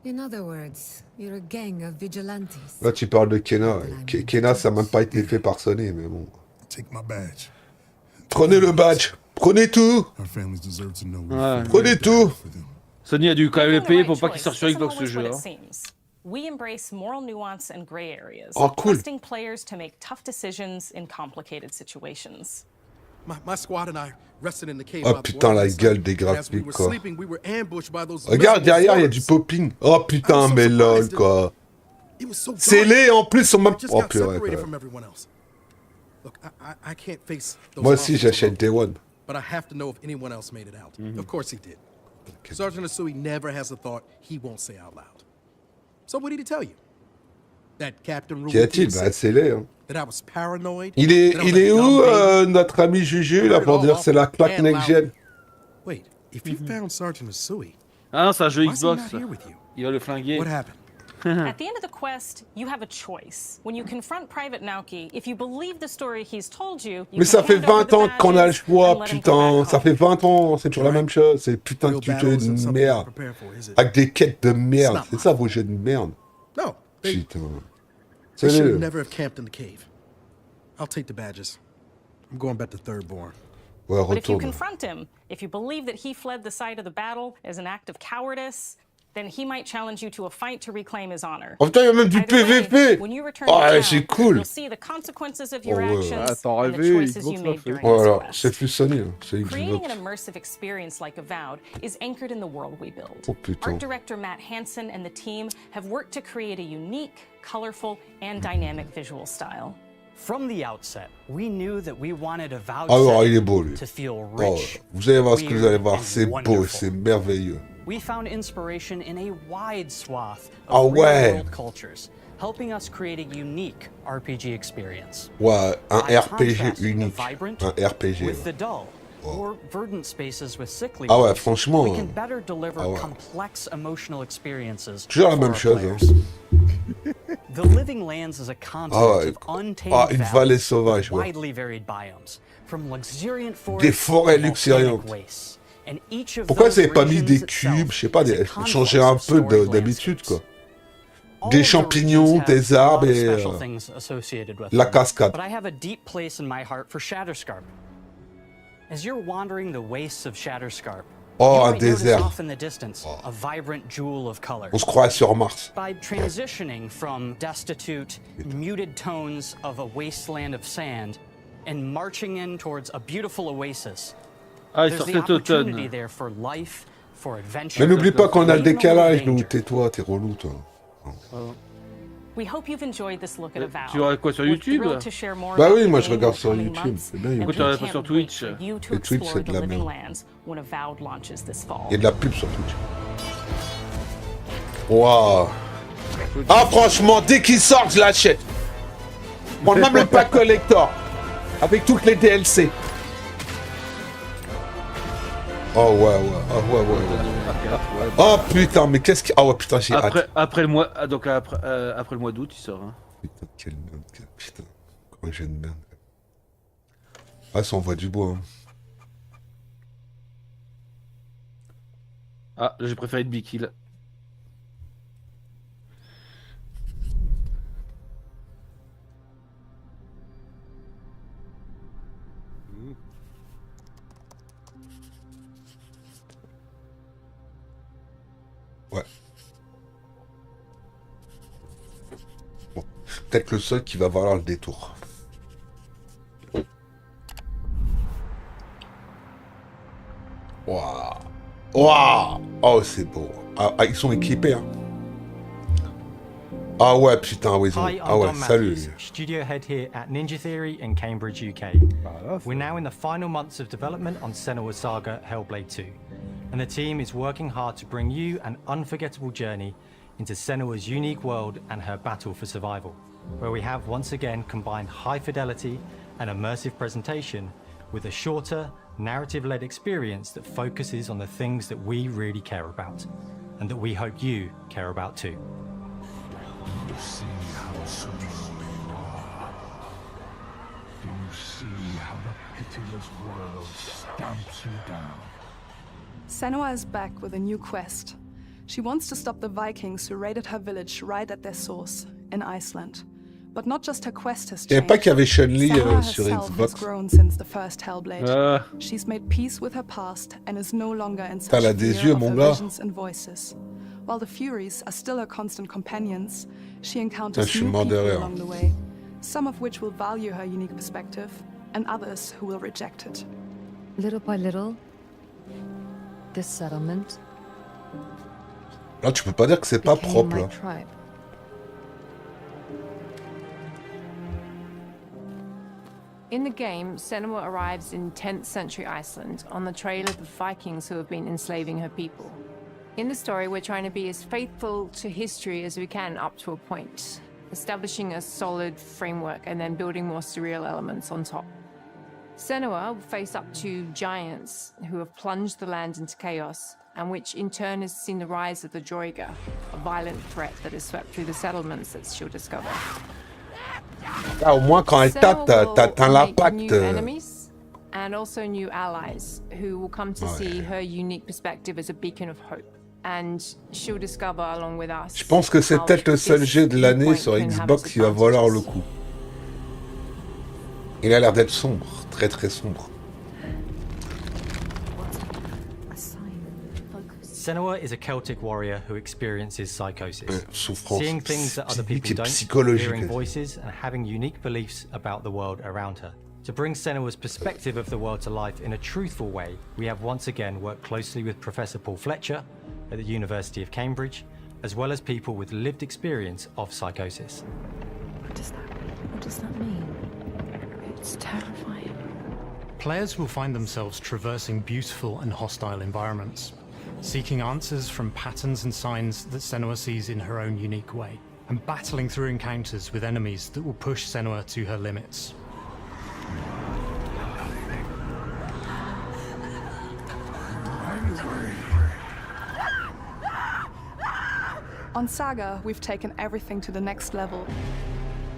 In other words, you're a gang of vigilantes. Là tu parles de Kena. Kena ça n'a même pas été fait par Sony, mais bon. Prenez le badge. Prenez tout. Ouais. Prenez tout. Sony a dû quand même le Making the payer right pour pas qu'il choice sorte sur isn't Xbox ce always jeu. what it Hein. seems. We embrace moral nuance and gray areas, Oh, cool. trusting players to make tough decisions in complicated situations. My squad and I rested in the cave. Oh by the putain, la water last gueule night. des As we graphiques were quoi. sleeping, we were ambushed by those Regarde miserable derrière, il y a du swords. popping. Oh putain, mais lol quoi. It was so C'est dark. laid en plus, on m'a. I just Oh got purée. separated quoi. from everyone else. Look, I can't face those Moi aussi monsters j'achète alone, Day One. but I have to know if anyone else made it out. Of course he did. Sergeant Asui never has a thought he won't say out loud. So what did he tell you? That Captain Rule Qu'y a-t-il? Bah, c'est laid. Hein. that I was paranoid. Il that I est was a dumb où baby? notre ami Juju là pour dire c'est la claque next-gen? Wait, if you found Sergeant Usui, Ah non, c'est un jeu why is he not Xbox. here with you? Il va le flinguer. What happened? At the end of the quest, you have a choice. When you confront Private Naoki, if you believe the story he's told you, you Mais ça can fait hand over 20 the ans qu'on a le badges choix, and let him go putain. back Ça home. fait 20 ans, c'est toujours la même chose. C'est putain de Real tuto battle isn't de something to merde. prepare for, is it? Avec des quêtes de merde. not C'est mine. ça vos jeux de merde. No, they Putain. should have Sérieux. never have camped in the cave. I'll take the badges. I'm going back to Third Born. Ouais, But if you retourne. confront him, if you believe that he fled the site of the battle as an act of cowardice, then he might challenge you to a fight to reclaim his honor. Oh putain, il y a même du Either way, PVP. when you return Oh, to ouais, town, c'est cool. you'll see the consequences of your Oh, ouais. actions Ah, t'as and the rêvé, choices Xbox you l'a made fait. during Voilà, this c'est quest. plus Sony, hein. C'est Creating Xbox. an immersive experience like Avowed is anchored in the world we build. Oh putain. Art director Matt Hansen and the team have worked to create a unique, colorful, and dynamic visual style. From the outset, we knew that we wanted Avowed Alors, set il est beau lui. to feel Oh, rich. vous allez voir ce que vous allez voir. weird, C'est and beau, wonderful. c'est merveilleux. We found inspiration in a wide swath Ah of ouais. real-world cultures, helping us create a unique RPG experience. Ouais, un By RPG contrasting the unique. vibrant Un RPG. with the ouais. dull, or verdant spaces with sickly Ah ouais, ones, franchement, we can better deliver ah ouais. complex emotional experiences Toujours la for même our chose. players. Hein. The Living Lands is a continent Ah ouais. of untamed Ah, une vallée valleys sauvage, with ouais. widely varied biomes, from luxuriant forests Des forêts to volcanic luxuriantes. wastes. And each of Pourquoi those vous avez pas mis regions des itself cubes, je sais pas, is a des, complex changer un of peu storied d'habitude, quoi. landscapes. All Des of the champignons, regions have des a lot arbres of et special things associated with la them, cascade. But I have a deep place in my heart for Shatterscarp. As you're wandering the wastes of Shatterscarp, Oh, you un might notice désert. off in the distance a vibrant jewel of color. On se croit sur Mars. By transitioning from destitute, muted tones of a wasteland of sand and marching in towards a beautiful oasis, Ah, il there's sort the cet opportunity automne. there for life, for adventure. Mais n'oublie pas qu'on a le even a little décalage, nous. danger. Tais-toi, t'es relou, toi. We hope you've enjoyed this look at Avowed. Tu regardes quoi, sur We're YouTube? thrilled to share more Bah about oui, the moi, je game regarde in the sur coming YouTube, months, c'est bien, and YouTube. we Pourquoi tu regardes pas can't sur wait Twitch? for you to Et Twitch, explore c'est de the la Living merde. Lands when Avowed launches this fall. Il y a de la pub sur Twitch. Waouh. Ah, franchement, dès qu'il sort, je l'achète. Bon, même le pack collector. Avec toutes les DLC. Oh, ouais, ouais. Oh, ouais, ouais, ouais. Oh, putain, mais qu'est-ce que... Ah, ouais, putain, j'ai hâte. Après le mois, donc après le mois d'août, il sort. Hein. Putain, quelle merde. Putain, comment j'ai une merde. Ah, ça envoie du bois. Hein. Ah, j'ai préféré être Bikill. Ouais. Bon, peut-être le seul qui va valoir le détour. Waouh. Waouh. Oh, c'est beau. Ah, ils sont équipés, hein. Ah ouais, putain, ouais, ils ont... Hi, Ah I'm ouais, Don salut. Matthews, studio head here at Ninja Theory in Cambridge, UK. Voilà, We're now in the final months of development on Senua's Saga Hellblade 2, and the team is working hard to bring you an unforgettable journey into Senua's unique world and her battle for survival, where we have once again combined high fidelity and immersive presentation with a shorter, narrative-led experience that focuses on the things that we really care about, and that we hope you care about too. Do you see how surrounding you are? Do you see how the pitiless world stamps you down? Senua is back with a new quest. She wants to stop the Vikings who raided her village right at their source, in Iceland. But not just her quest has Il n'y avait changed. pas qu'il y avait Chun-Li Senua sur herself has Xbox. grown since the first Hellblade. Ah, She's made peace with her past and is no longer in T'as such la des fear yeux, of mon her gars. visions and voices. While the Furies are still her constant companions, she Ah, encounters je suis new mort de people rire. along the way, some of which will value her unique perspective, and others who will reject it. Little by little, this settlement Là, tu peux pas dire que c'est pas became propre, my là. tribe. In the game, Senua arrives in 10th century Iceland on the trail of the Vikings who have been enslaving her people. In the story, we're trying to be as faithful to history as we can up to a point, establishing a solid framework and then building more surreal elements on top. Senua will face up to giants who have plunged the land into chaos, and which in turn has seen the rise of the Droiga, a violent threat that has swept through the settlements that she'll discover. Là, au moins, quand elle tape, t'as l'impact. New enemies and also new allies who will come to see her unique perspective as a beacon of hope. And she'll discover along with us. Je pense que c'est peut-être le seul jeu de l'année sur Xbox qui va valoir le coup. Il a l'air d'être sombre, très très sombre. Senua is a Celtic warrior who experiences psychosis, Souffrance seeing things that other people don't, hearing voices and having unique beliefs about the world around her. To bring Senua's perspective of the world to life in a truthful way, we have once again worked closely with Professor Paul Fletcher at the University of Cambridge, as well as people with lived experience of psychosis. What does that mean? It's terrifying. Players will find themselves traversing beautiful and hostile environments, seeking answers from patterns and signs that Senua sees in her own unique way, and battling through encounters with enemies that will push Senua to her limits. On Saga, we've taken everything to the next level.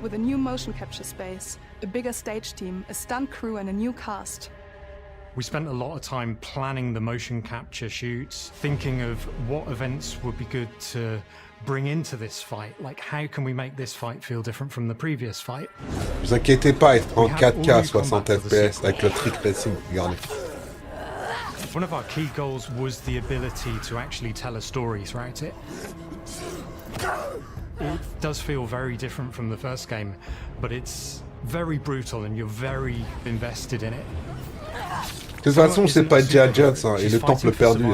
With a new motion capture space, a bigger stage team, a stunt crew and a new cast. We spent a lot of time planning the motion capture shoots, thinking of what events would be good to bring into this fight. Like, how can we make this fight feel different from the previous fight? Ne vous inquiétez pas, être en 4K 60 FPS avec le trick racing, regardez. One of our key goals was the ability to actually tell a story throughout it. It does feel very different from the first game, but it's very brutal and you're very invested in it. De toute façon, c'est pas Indiana Jones hein, et le temple perdu.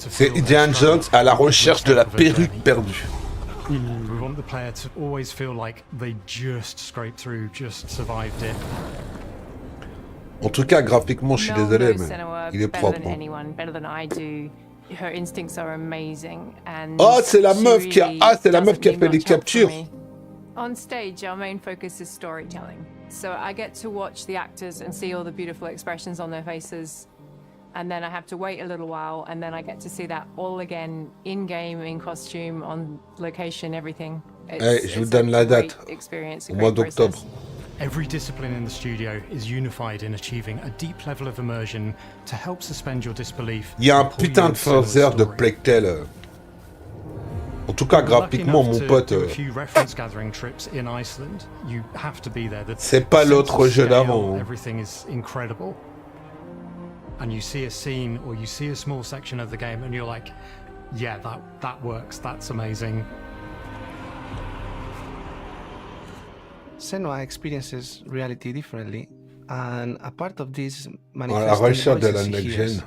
C'est Indiana Jones à la recherche de la perruque perdue. We want the player to always feel like they just scraped through, just survived it. En tout cas, graphiquement, je suis désolé, mais il est propre. Her instincts are amazing and oh, c'est la meuf qui a fait les captures. On stage, our main focus is storytelling. So I get to watch the actors and see all the beautiful expressions on their faces. And then I have to wait a little while, and then I get to see that all again, in-game, in costume, on location, everything. Je vous donne la date, au mois d'octobre. Every discipline in the studio is unified in achieving a deep level of immersion to help suspend your disbelief. Il y a un putain de forceur de Plague Tale. En tout cas, graphiquement, mon pote. C'est pas l'autre jeu d'avant. Everything is incredible. And you see a scene or you see a small section of the game and you're like, yeah, that works. That's amazing. Senua experiences reality differently, and a part of this la recherche de la next gen.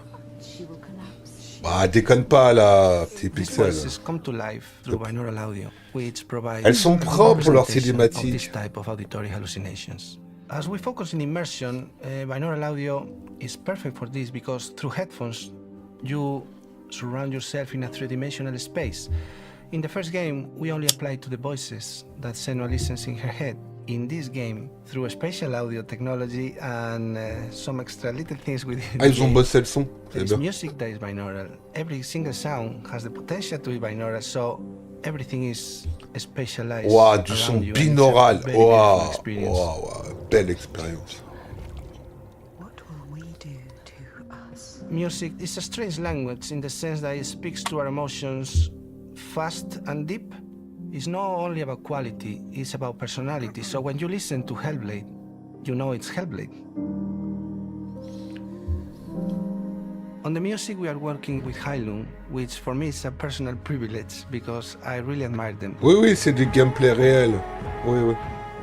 Bah, déconne pas là, petit pixel. Come to life through binaural audio, which provides elles sont propres leurs cinématiques. This type of auditory hallucinations. As we focus in immersion, binaural audio is perfect for this because through headphones, you surround yourself in a three-dimensional space. In the first game, we only applied to the voices that Senua listens in her head. In this game, through a spatial audio technology and some extra little things within ils ont bossé le son. There's music that is binaural. Every single sound has the potential to be binaural, so everything is spatialized. Wow, du son binaural. Wow, belle expérience. What will we do to us? Music is a strange language in the sense that it speaks to our emotions fast and deep. It's not only about quality, it's about personality. So when you listen to Hellblade, you know it's Hellblade. On the music, we are working with Heilung, which for me is a personal privilege because I really admire them. Oui, c'est du gameplay réel. Oui.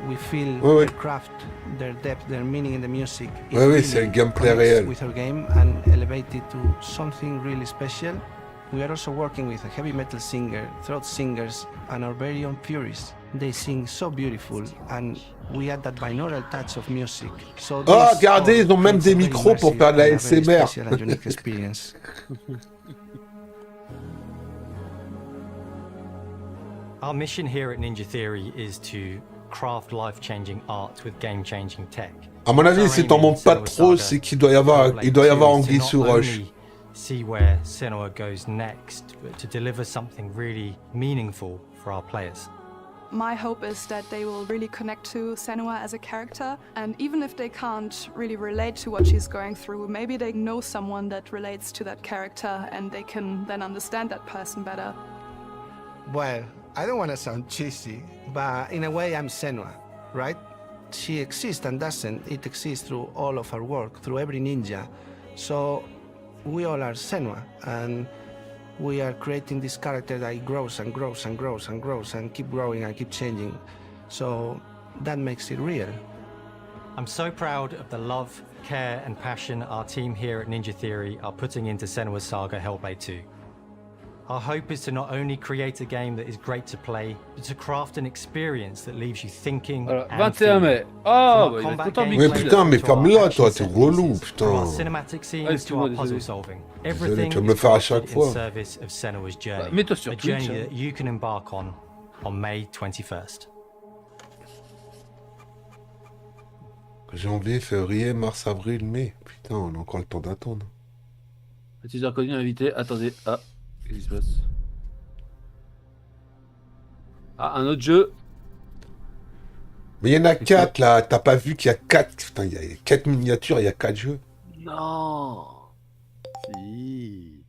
We feel their craft, their depth, their meaning in the music. Oui, c'est le gameplay réel. With our game and elevate it to something really special. We are also working with a heavy metal singer, throat singers, and our very own Furies. They sing so beautiful, and we add that binaural touch of music. So oh, regardez, ils ont même des micros pour faire de la ASMR. Our mission here at Ninja Theory is to craft life-changing art with game-changing tech. À mon avis, si t'en montes pas trop, c'est qu'il doit y avoir anguille sous roche. See where Senua goes next, but to deliver something really meaningful for our players. My hope is that they will really connect to Senua as a character, and even if they can't really relate to what she's going through, maybe they know someone that relates to that character and they can then understand that person better. Well, I don't want to sound cheesy, but in a way I'm Senua, right? She exists and doesn't. It exists through all of our work, through every ninja. So we all are Senua, and we are creating this character that grows and grows and grows and grows and keep growing and keep changing. So that makes it real. I'm so proud of the love, care and passion our team here at Ninja Theory are putting into Senua's Saga Hellblade 2. Our hope is to not only create a game that is great to play, but to craft an experience that leaves you thinking Voilà, and 21 mai. Ah, bah, il va être content, Mais putain, mais ferme-la, toi, t'es relou, From putain. our cinematic scenes to our puzzle solving. Everything tu vas me le faire à chaque is fois. in service of Senua's journey. Mets-toi sur A Twitch, journey hein. that you can embark on May 21st. Janvier, février, mars, avril, mai. Putain, on a encore le temps d'attendre. Utilisateur connu invité. Attendez. Ah, qu'est-ce qui se passe? Ah, un autre jeu. Mais il y en a 4 là, t'as pas vu qu'il y a 4. Putain, il y a 4 miniatures, il y a 4 jeux. Non. Si.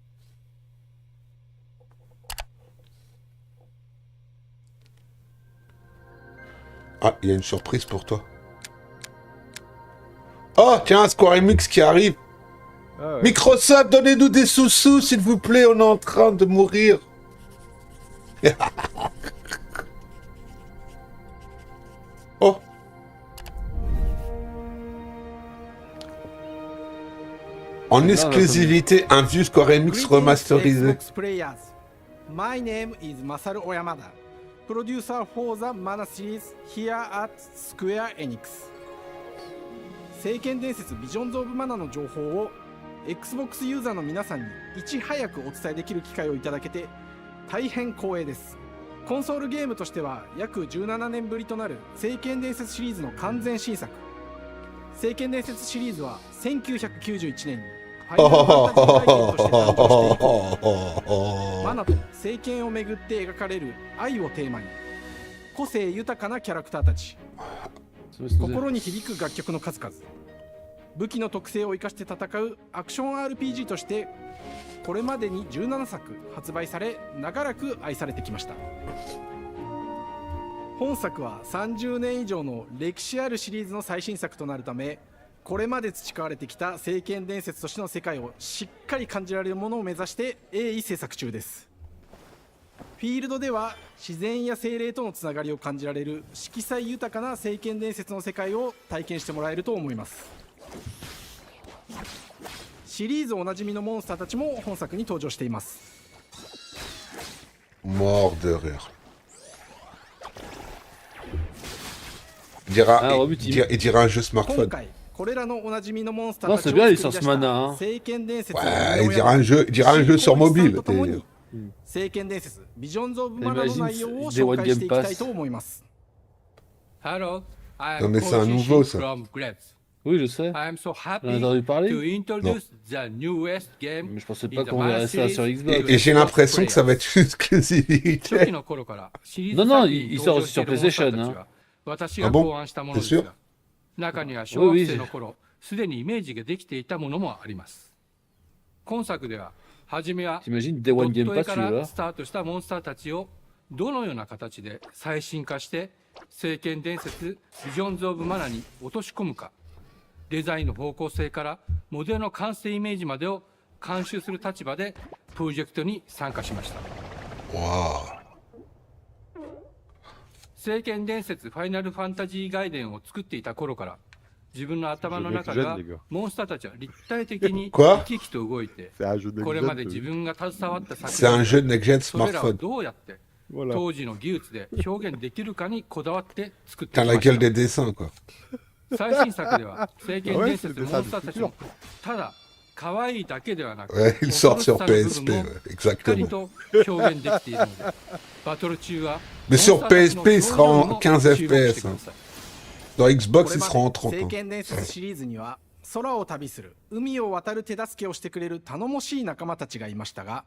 Ah, il y a une surprise pour toi. Oh, tiens, Square Enix qui arrive. Ah ouais. Microsoft, donnez-nous des sous-sous, s'il vous plaît, on est en train de mourir. Oh. En exclusivité, un vieux Square Enix remasterisé. Xbox players. My name is Masaru Oyamada, producer for the Mana series here at Square Enix. 聖剣伝説ビジョンズ・オブ・マナの情報を Xbox ユーザーの皆さんにいち早くお伝えできる機会をいただけて大変光栄です。コンソールゲームとしては約17年ぶりとなる聖剣伝説シリーズの完全新作。聖剣伝説シリーズは1991年にファイナルファンタジー体験として誕生して以降、マナと聖剣をめぐって描かれる愛をテーマに個性豊かなキャラクターたち、心に響く楽曲の数々、武器の特性を生かして戦うアクション RPG としてこれまでに17作発売され長らく愛されてきました。本作は30年以上の歴史あるシリーズの最新作となるため、これまで培われてきた聖剣伝説としての世界をしっかり感じられるものを目指して鋭意制作中です。フィールドでは自然や精霊とのつながりを感じられる色彩豊かな聖剣伝説の世界を体験してもらえると思います。シリーズおなじみのモンスターたちも本作に登場しています。Mort de rire. Il dira un jeu smartphone. 今回これらのおなじみのモンスターたちを c'est 作 bien り les 出し sources mana. た聖剣伝説を Ouais, il dira un jeu sur mobile. 聖剣伝説ビジョンズ・オブ・マナの内容を紹介していきたいと思います。 Non mais c'est un nouveau ça. Oui, je sais. I am so happy J'en ai entendu parler. to introduce the newest game. Mais je pensais pas qu'on verrait ça sur Xbox. Et j'ai l'impression que ça va être une exclusivité. Non, non, il sort aussi sur PlayStation. Hein. Ah bon? T'es sûr? 中には小学生の頃、すでにイメージができていたものもあります。今作では、はじめはドット絵からスタートしたモンスターたちをどのような形で最新化して聖剣伝説ビジョンズ・オブ・マナに落とし込むか、デザインの方向性からモデルの完成イメージまでを監修する立場でプロジェクトに参加しました。聖剣伝説ファイナルファンタジー外伝を作っていた頃から自分の頭の中がモンスターたちは立体的に生き生きと動いて、これまで自分が携わった作品、それらをどうやって当時の技術で表現できるかにこだわって作ってきました。最新作では聖剣伝説モンスターたちもただ可愛いだけではなく、 Ouais, il sort sur 恐ろしさの部 PSP, 分も ouais, しっかり exactement. と表現できているので、バトル中は Mais sur モンスターたちの PSP, il sera 表情 en にも 15 注目して FPS. くだ hein. さい。 Dans Xbox, これ il ま sera で en 30. 聖 hein. 剣伝説シリーズには空を旅する海を渡る手助けをしてくれる頼もしい仲間たちがいましたが、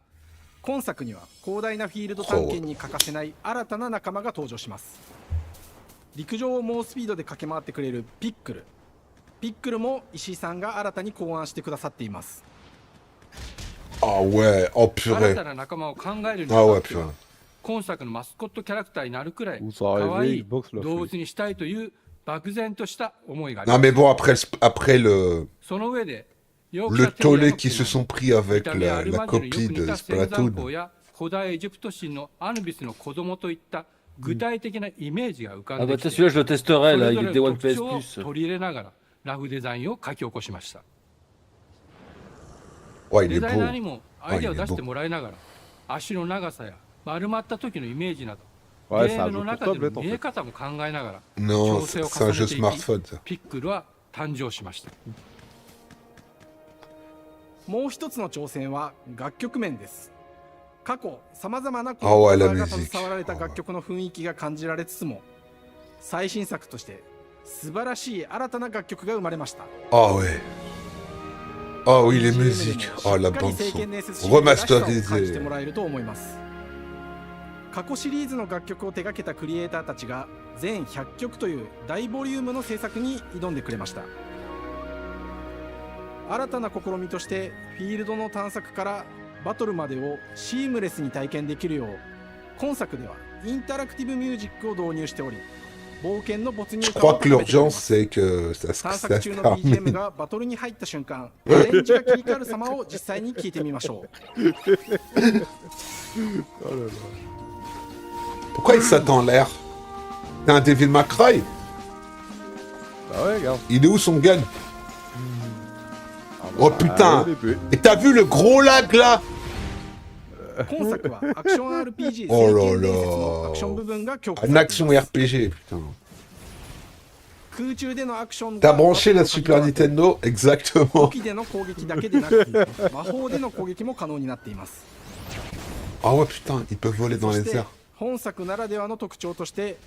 今作には広大なフィールド探検に欠かせない新たな仲間が登場します。陸上を猛スピードで駆け回ってくれるピックル。ピックルも石井さんが新たに考案してくださっています。 Ah ouais, oh 新 purée. たな仲間を考えるに Ah あ ouais, たっては purée. 今作のマスコットキャラクターになるくらい Où ça arrive, 可愛い Xbox l'a 動 fait. 物にしたいという漠然とした思いがあり Non ます。 mais bon, après le その上でヨークシャ le テリア tollé の qui se 毛 sont 並 pris み、見 avec た目アル la マジのよ copie く似 de た仙山 Splatoon. 公や古代エジプト神のアヌビスの子供といった具体的なイメージが浮か Ah んで bah きて、 tiens, celui-là, je le そ testerai, れ là, ぞ il れ est Day の One 特 PS 徴を Plus. 取り入れながらラフデザインを書き起こしました。 Ouais, il デ est ザイナー beau. にもアイデアを Ah, il 出 est して beau. もらいながら足の長さや丸まった時のイメージなど Ouais, ゲ c'est ー un ム jeu の pour 中での tablette en 見え fait. 方も考えながら Non, 調整を c'est un 重 jeu ねていき smartphone, ça. ピックルは誕生しました。もう一つの挑戦は楽曲面です。過去さまざまなコ Ah ン ouais, ポー la ザーが musique. 携わられた楽曲の雰囲気が感じられつつも、最新作として素晴らしい新たな楽曲が生まれました。 Ah ouais. Ah oui, les musiques. Oh, la bande son. Remasterisée. もらえると思います。過去シリーズの楽曲を手掛けたクリエイターたちが全100曲という大ボリュームの制作に挑んでくれました。新たな試みとしてフィールドの探索からバトルまでをシームレスに体験できるよう、今作ではインタラクティブミュージックを導入しており、冒険の没入 Je 感を crois que 高めてくれま l'urgence, す。 c'est que ça 探 se 索中の BGM termine. がバトルに入った瞬間、アレンジが切り替わる様を実際に聞いてみましょう。 Oh là là. Pourquoi il saute en l'air? T'es un Devil May Cry? Bah ouais, regarde. Il est où son gun? Ah bah, Oh putain! allez, bébé. Et t'as vu le gros lag là? 今作はアクション RPG 聖 Oh là 剣伝説のアクション部分が強化され là! て Une います。 action RPG, putain. 空中でのアクション T'as が branché la Super Nintendo? 武 Exactement. 器での攻撃だけでなく、魔法での攻撃も可能になっています。 Ah ouais, putain, il peut voler dans そ les して airs. 本作ならではの特徴として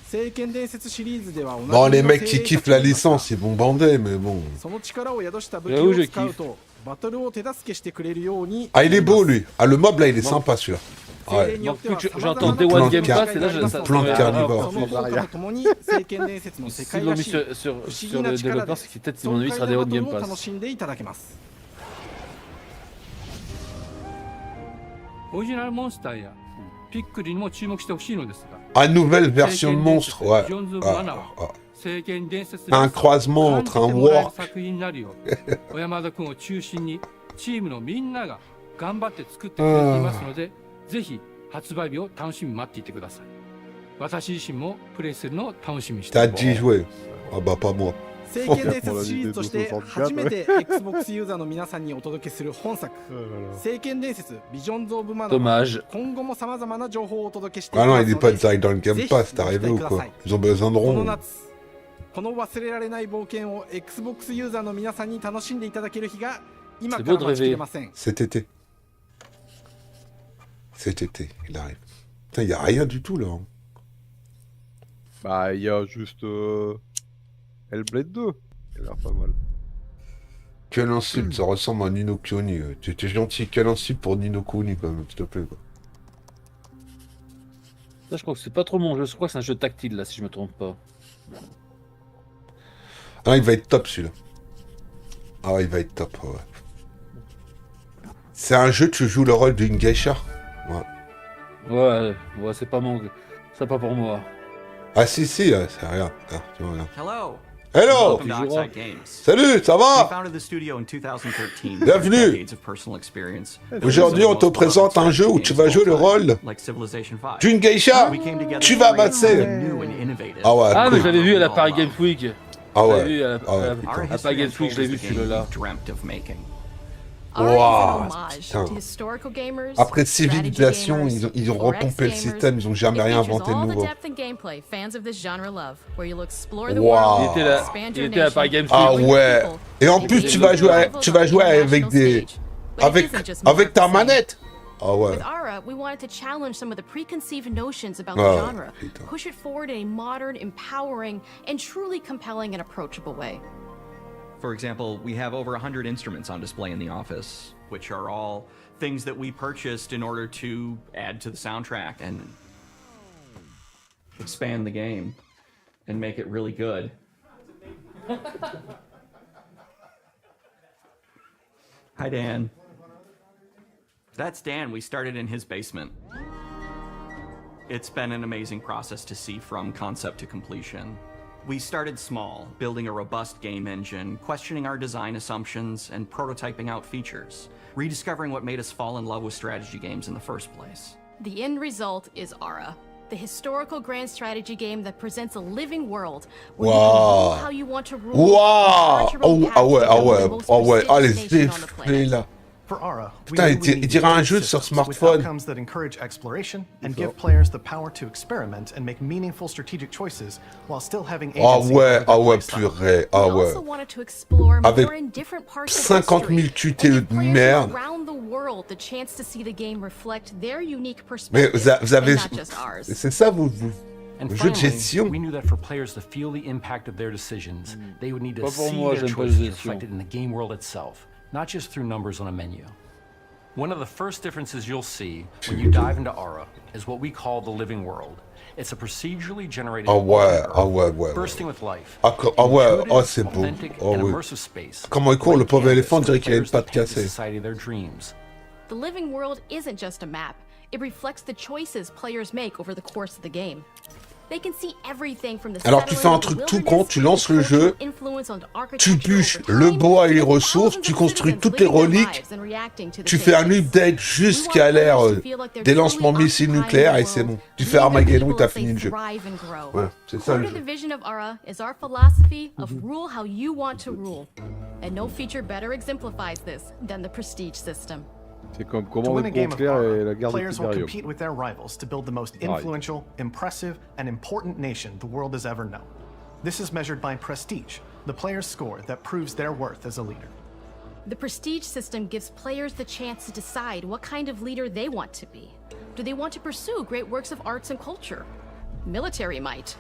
聖剣伝説シリーズではおな Bon, じ les みの mecs 精 qui 鋭 kiffent たち la がいました。 licence, ils vont bander, mais bon. その力を宿した武器 J'avoue, を je 使う kiffe. とバトルを手助けしてくれるように Ah, il est beau lui. Ah, le mob là, il est Bon. sympa celui-là. 精 Ouais. 霊によっては J'entends 様々 Day な One プ Game ラン Pass et là, je, ça, プラン ça- カーニボー。 その効果とともに聖剣伝説の世 S'ils 界 l'ont ら mis しい sur, 不 sur, 思 sur 議な le 力 développeur, で c'est que peut-être qu'ils 爽 vont mis 快 sur な Day バ One トル Game を Pass. 楽しんでいただけます。オリジナルモンスターやピックルにも注目してほしいのですが、 Ah, nouvelle version de monstre, ouais. ジョンズ・ Ah, マナは ah. 聖剣伝説 Un croisement entre un 感じてもらえる warp. 作品になるよう小山田君を中心にチームのみんなが頑張って作ってくれていますので、ぜひ発売日を楽しみに待っていてください。私自身もプレイするのを楽しみにしてい T'as ます。 dit jouer. Ah bah pas moi. 聖剣伝説シリーズとして初めて Xbox ユーザーの皆さんにお届けする本作聖剣伝説ビジョンズ・オブ・マナー Dommage. 今後もさまざまな情報をお届けしていき Ah ま non, す il est の pas で direct dans le Game Pass, t'es arrivé ou quoi? Ils ont besoin de この ronds. 夏この忘れられない冒険を Xbox ユーザーの皆さんに楽しんでいただける日が今から待ちきれません。 Cet été. Cet été, il arrive. Putain, y a rien du tout là. hein. Bah, il y a juste Hellblade 2. Il a l'air pas mal. Quel insulte, ça ressemble à Nino Kuni. Tu étais gentil, quel insulte pour Nino Kuni quand même, s'il te plaît. Quoi. Ça, je crois que c'est pas trop mon jeu. Je crois que c'est un jeu tactile là, si je me trompe pas. Ah, il va être top celui-là. Ah ouais, il va être top, ouais. C'est un jeu, tu joues le rôle d'une geisha. Ouais. Ouais, c'est pas mon... C'est pas pour moi. Ah si, si, c'est rien. Ah, tu vois, là. Hello. Hello. Welcome to Oxide Games. Salut, ça We va? founded the studio in 2013. Bienvenue. Decades of personal experience. Aujourd'hui, on te présente un jeu où tu vas jouer le rôle Like Civilization 5. d'une geisha. We came together Tu vas to create masser. something new and innovative. Ah ouais, Ah, mais cool. je l'avais vu à la Paris Games Week. Ah Je ouais. l'avais vu à Ah ouais, la putain. Our Paris history Games Week, je l'ai vu unfolds the game celui-là. we dreamt of making. Waouh, Putain. putain. Après Civilisation, ils ont repompé le système, ils ont jamais rien inventé de nouveau. Il était à la Paris Games Week. Ah ouais. Et en plus, tu vas jouer avec des... Avec ta manette. Ah ouais. With Ara, we wanted to challenge some of the preconceived notions about the Ah, genre, putain. push it forward in a modern, empowering, and truly compelling and approachable way. For example, we have over 100 instruments on display in the office, which are all things that we purchased in order to add to the soundtrack and expand the game and make it really good. Hi, Dan. That's Dan. We started in his basement. It's been an amazing process to see from concept to completion. We started small, building a robust game engine, questioning our design assumptions, and prototyping out features, rediscovering what made us fall in love with strategy games in the first place. The end result is Ara, the historical grand strategy game that presents a living world where you can rule how you want to rule. Waouh. Ah ouais, ah les effets là. For Ara, Putain, il dirait un jeu sur smartphone. Outcomes that encourage exploration and give players the power to experiment and make meaningful strategic choices while still having agency. Ah ouais, purée, ah ouais. Avec 50 000 QTE de merde. Mais vous avez... C'est ça, vous And jeu de finally, gestion. we knew that for players to feel the impact of their decisions, they would need to see their choices reflected in the game world itself, not just through numbers on a menu. One of the first differences you'll see when you dive into Ara is what we call the living world. It's a procedurally generated ouais. bursting with life. Ah ouais, oh c'est beau. Oh oui. Comment il court, le pauvre éléphant, on dirait qu'il a une patte cassée. The living world isn't just a map. It reflects the choices players make over the course of the game. They can see everything from the Alors tu fais un truc tout con, tu lances le jeu, tu bûches le bois et les ressources, tu construis toutes les reliques, tu fais un update jusqu'à l'ère des lancements missiles nucléaires et c'est bon. Tu fais Armageddon et t'as fini le jeu. Ouais, c'est ça le Part of jeu. the vision of Ara is our philosophy of rule how you want to rule. And no feature better exemplifies this than the prestige system. C'est comme To comment win a game of Ara, et la guerre de players will Tiberium. compete with their rivals to build the most influential, impressive, and important nation the world has ever known. This is measured by prestige, the player's score that proves their worth as a leader. The prestige system gives players the chance to decide what kind of leader they want to be. Do they want to pursue great works of arts and culture? Military might?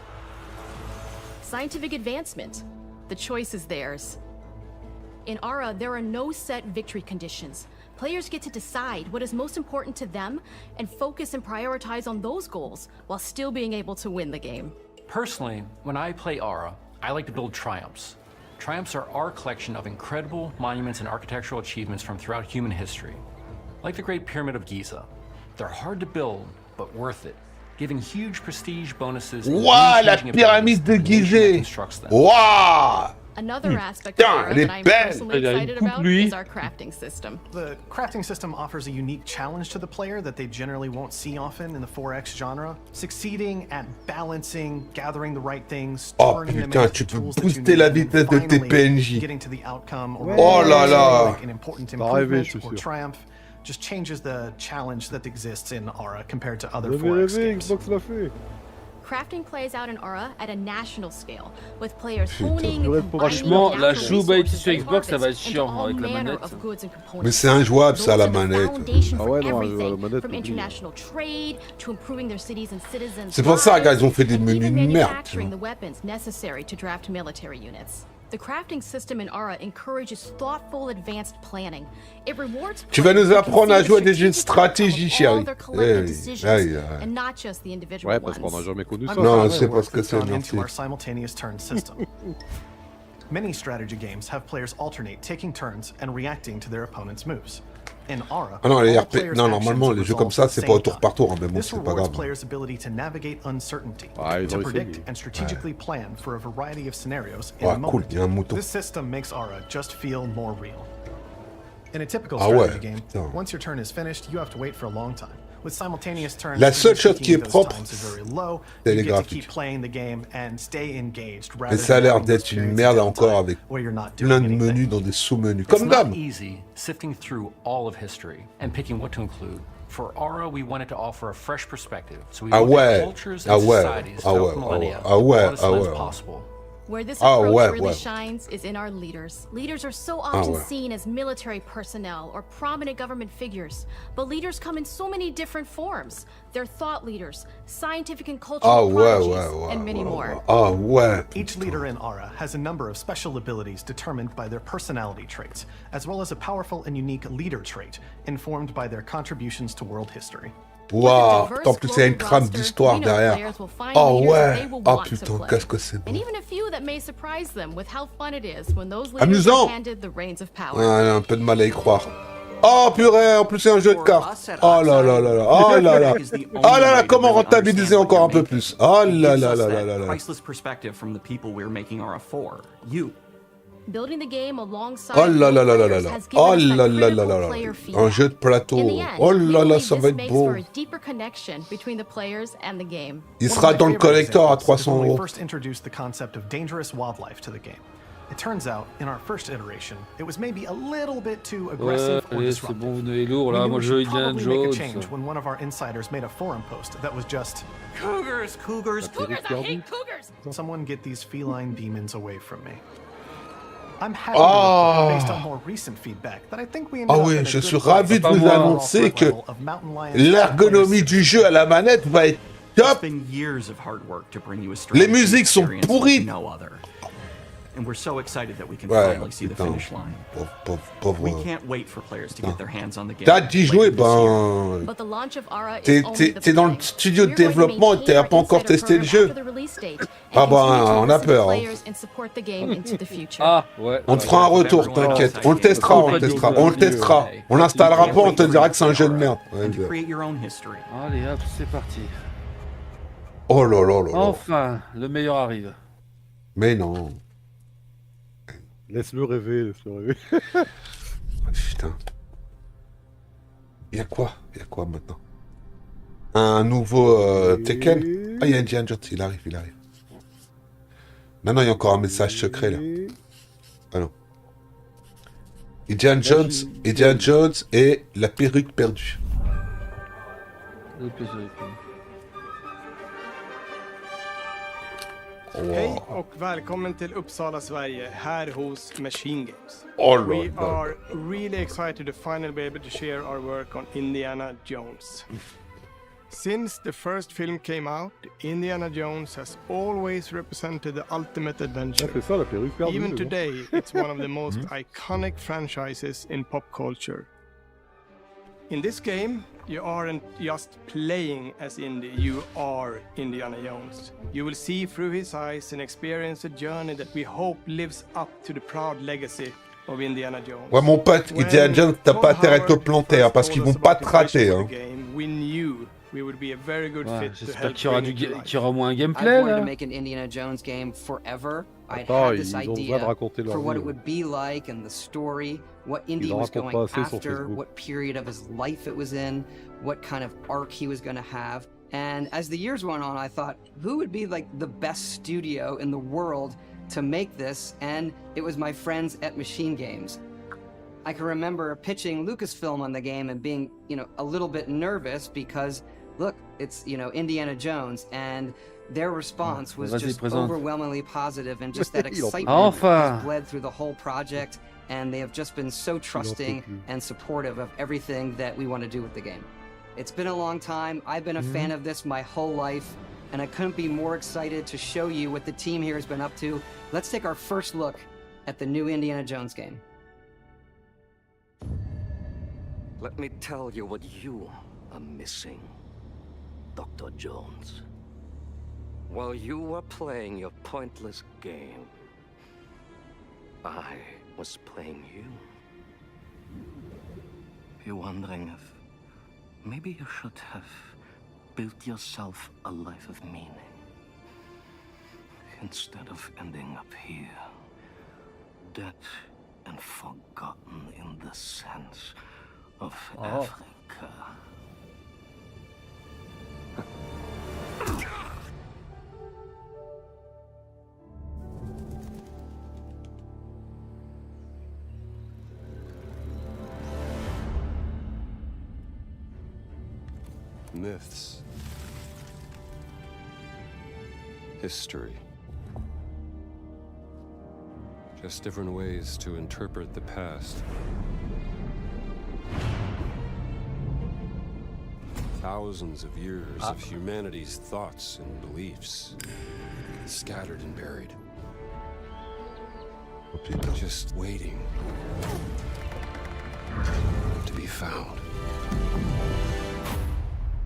Scientific advancement? The choice is theirs. In Ara, there are no set victory conditions. Players get to decide what is most important to them and focus and prioritize on those goals while still being able to win the game. Personally, when I play Ara, I like to build triumphs. Triumphs are our collection of incredible monuments and architectural achievements from throughout human history. Like the Great Pyramid of Giza. They're hard to build, but worth it, giving huge prestige bonuses. Waouh, la pyramide de Gizeh. Waouh. Another aspect of Ara that I'm personally excited about is our crafting system. The crafting system offers a unique challenge to the player that they generally won't see often in the 4X genre. Succeeding at balancing, gathering the right things, turning them into tu peux tools that you booster la need, vitesse de tes finally PNJ. getting to the outcome or Oh là là. like an important improvement or triumph just changes the challenge that exists in Ara compared to other 4X games. Xbox l'a fait. Crafting plays out in Ara at a national scale, with players honing, Franchement, la jouabilité sur Xbox, ça va être chiant avec la manette. Mais c'est injouable ça, la manette. Ah ouais, non, la manette. From international trade to improving their cities and citizens. C'est pour ça, gars, ils ont fait des menus de merde. Manufacturing the weapons necessary to draft military units. The crafting system in Ara encourages thoughtful, advanced planning. It rewards. Tu vas nous apprendre à jouer à des jeux de stratégie, chérie. And not just the individual Ouais, parce qu'on n'a jamais connu ça. Non, c'est parce que c'est into our simultaneous turn system. Many strategy games have players alternate taking turns and reacting to their opponent's moves. In Ara, Ah non, les all RP, players' non, actions normalement, les jeux comme ça, resolve c'est at pas the au tour same par tour, hein, mais time. bon, This c'est pas rewards grave. players' ability to navigate uncertainty, Ah, ils to ont predict essayé. and strategically plan for a variety of scenarios in Ah, a moment. cool, il y a un mouton. This system makes Ara just feel more real. In a typical Ah strategy ouais, game, putain. once your turn is finished, you have to wait for a long time. With simultaneous turns, La seule chose speaking, qui est those propre, times are very low. c'est You les get to graphiques. keep playing the game and stay engaged rather Mais ça a than l'air having those d'être une periods merde of encore downtime avec where you're not plein de doing anything. menus dans des sous-menus. It's Comme not d'hab. easy sifting through all of history and picking what to include. For Ara, we wanted to offer a fresh perspective, so we Ah looked ouais, at cultures ah and ouais, societies ah throughout ouais, the millennia ah ouais, with the broadest ah lens ouais. possible. Where this Ah, approach ouais, really ouais. shines is in our leaders. Leaders are so often ouais. seen as military personnel or prominent government figures, but leaders come in so many different forms. They're thought leaders, scientific and cultural prodigies, and many more. Ah ouais. Each leader in Aura has a number of special abilities determined by their personality traits, as well as a powerful and unique leader trait informed by their contributions to world history. Waouh, en plus il y a une trame d'histoire derrière. Oh ouais. Oh putain, qu'est-ce que c'est And bon. even a few that may surprise them with how fun it is when those leaders Amusant. are handed the reins of power. Ouais, un peu de mal à y croire. Oh purée, en plus c'est un jeu de cartes. Oh là là là là, oh là là. Oh là là, comment rentabiliser encore un peu plus. Oh là là là là là là. Priceless perspective from the people we're making Aura for. You. Building the game alongside Oh là là là là là players là. has given Oh us that là là là critical là là. player feedback. Un jeu de plateau. In the end, Oh we là là, believe ça this va être makes beau. for a deeper connection between the players and the game. Il sera dans le collector à 300 When we €. first introduced the concept of dangerous wildlife to the game. It turns out, in our first iteration, it was maybe a little bit too aggressive or Allez, c'est disruptive. bon, vous venez lourd là, We knew moi we je should Indiana probably make a Jones. change when one of our insiders made a forum post that was just Cougars, cougars, cougars, I hate cougars. Someone get these feline demons away from me. I'm happy Oh. to report, based on more recent feedback, that I think we ended Ah up oui, at a je good suis place ravi de overall vous annoncer que level of Mountain Lion's l'ergonomie du jeu à la manette va être top. It's been years of hard work to bring you a Les strategy musiques sont experience pourries. like no other. And we're so excited that we can Ouais, finally see the putain. finish line. Pauvre. We can't wait for players to get their hands on the game. T'as d'y jouer, ben. But the launch of Aura is T'es only the dans le beginning. studio de We're going to développement et maintain t'as our pas encore insider testé le program jeu. after the release date and Ah bah, continue to on a listen to peur. Hein. players and support the game into the future. Ah ouais. On te fera un retour, t'inquiète. On le testera, on le testera, on le testera. On l'installera pas, on te dira que c'est un jeu de merde. Ouais, And to create your own history. Allez hop, c'est parti. oh là là là là. Enfin, le meilleur arrive. Mais non. Laisse-le rêver, laisse-le rêver. Putain. Y'a quoi maintenant? Un nouveau Tekken? Ah, il y a Indiana Jones, il arrive. Non, il y a encore un message secret là. Ah non. Indiana Jones et la perruque perdue. Hej och välkommen till Uppsala, Sverige, här hos Machine Games. We are really excited to finally be able to share our work on Indiana Jones. Since the first film came out, Indiana Jones has always represented the ultimate adventure. C'est ça, la perruque perdue. Even mais bon. today, it's one of the most iconic franchises in pop culture. In this game, you aren't just playing as Indy, you are Indiana Jones. You will see through his eyes and experience a journey that we hope lives up to the proud legacy of Indiana Jones. Ouais, mon pote, Indiana Jones, t'as pas intérêt à te planter, hein, parce qu'ils vont pas te rater. Hein. We knew we would be a very good fit to J'espère help qu'il y aura bring it to life. qu'il y aura au moins un I've gameplay wanted to là. make an Indiana Jones game forever. I'd Attends, had this ils ont besoin de idea raconter leur for what vie, it would be like and the story, what Indy Ils en was racontent going pas assez sur after, Facebook. what period of his life it was in, what kind of arc he was going to have. And as the years went on, I thought, who would be like the best studio in the world to make this? And it was my friends at Machine Games. I can remember pitching Lucasfilm on the game and being, a little bit nervous because, look, it's, Indiana Jones, and their response was just overwhelmingly positive, and just that excitement has bled through the whole project, and they have just been so trusting and supportive of everything that we want to do with the game. It's been a long time. I've been a fan of this my whole life, and I couldn't be more excited to show you what the team here has been up to. Let's take our first look at the new Indiana Jones game. Let me tell you what you are missing, Dr. Jones. While you were playing your pointless game, I was playing you. You're wondering if maybe you should have built yourself a life of meaning instead of ending up here, dead and forgotten in the sense of Africa. Myths, history, Just different ways to interpret the past. Thousands of years of humanity's thoughts and beliefs, scattered and buried. Just waiting to be found.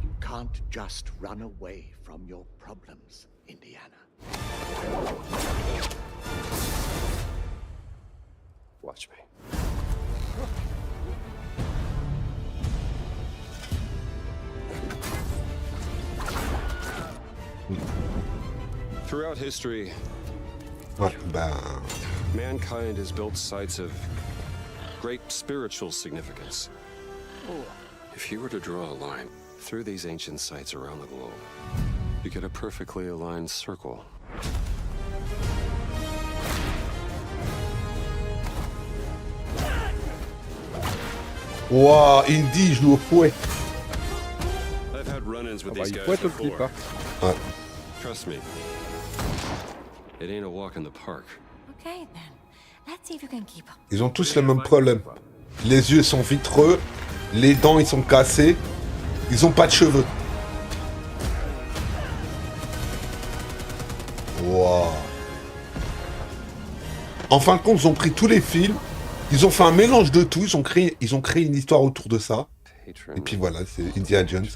You can't just run away from your problems, Indiana. Watch me. Throughout history, mankind has built sites of great spiritual significance. If you were to draw a line through these ancient sites around the globe, you get a perfectly aligned circle. Wow, Indy joue au fouet. I've had run-ins with these guys fouette le before. clip, hein. Ouais. Trust me, it ain't a walk in the park. Okay then, let's see if you can keep up. Ils ont tous le même problème. Les yeux sont vitreux, les dents ils sont cassés, ils ont pas de cheveux. Wow. En fin de compte, ils ont pris tous les films, ils ont fait un mélange de tout, ils ont créé une histoire autour de ça. Et puis voilà, c'est Indiana Jones.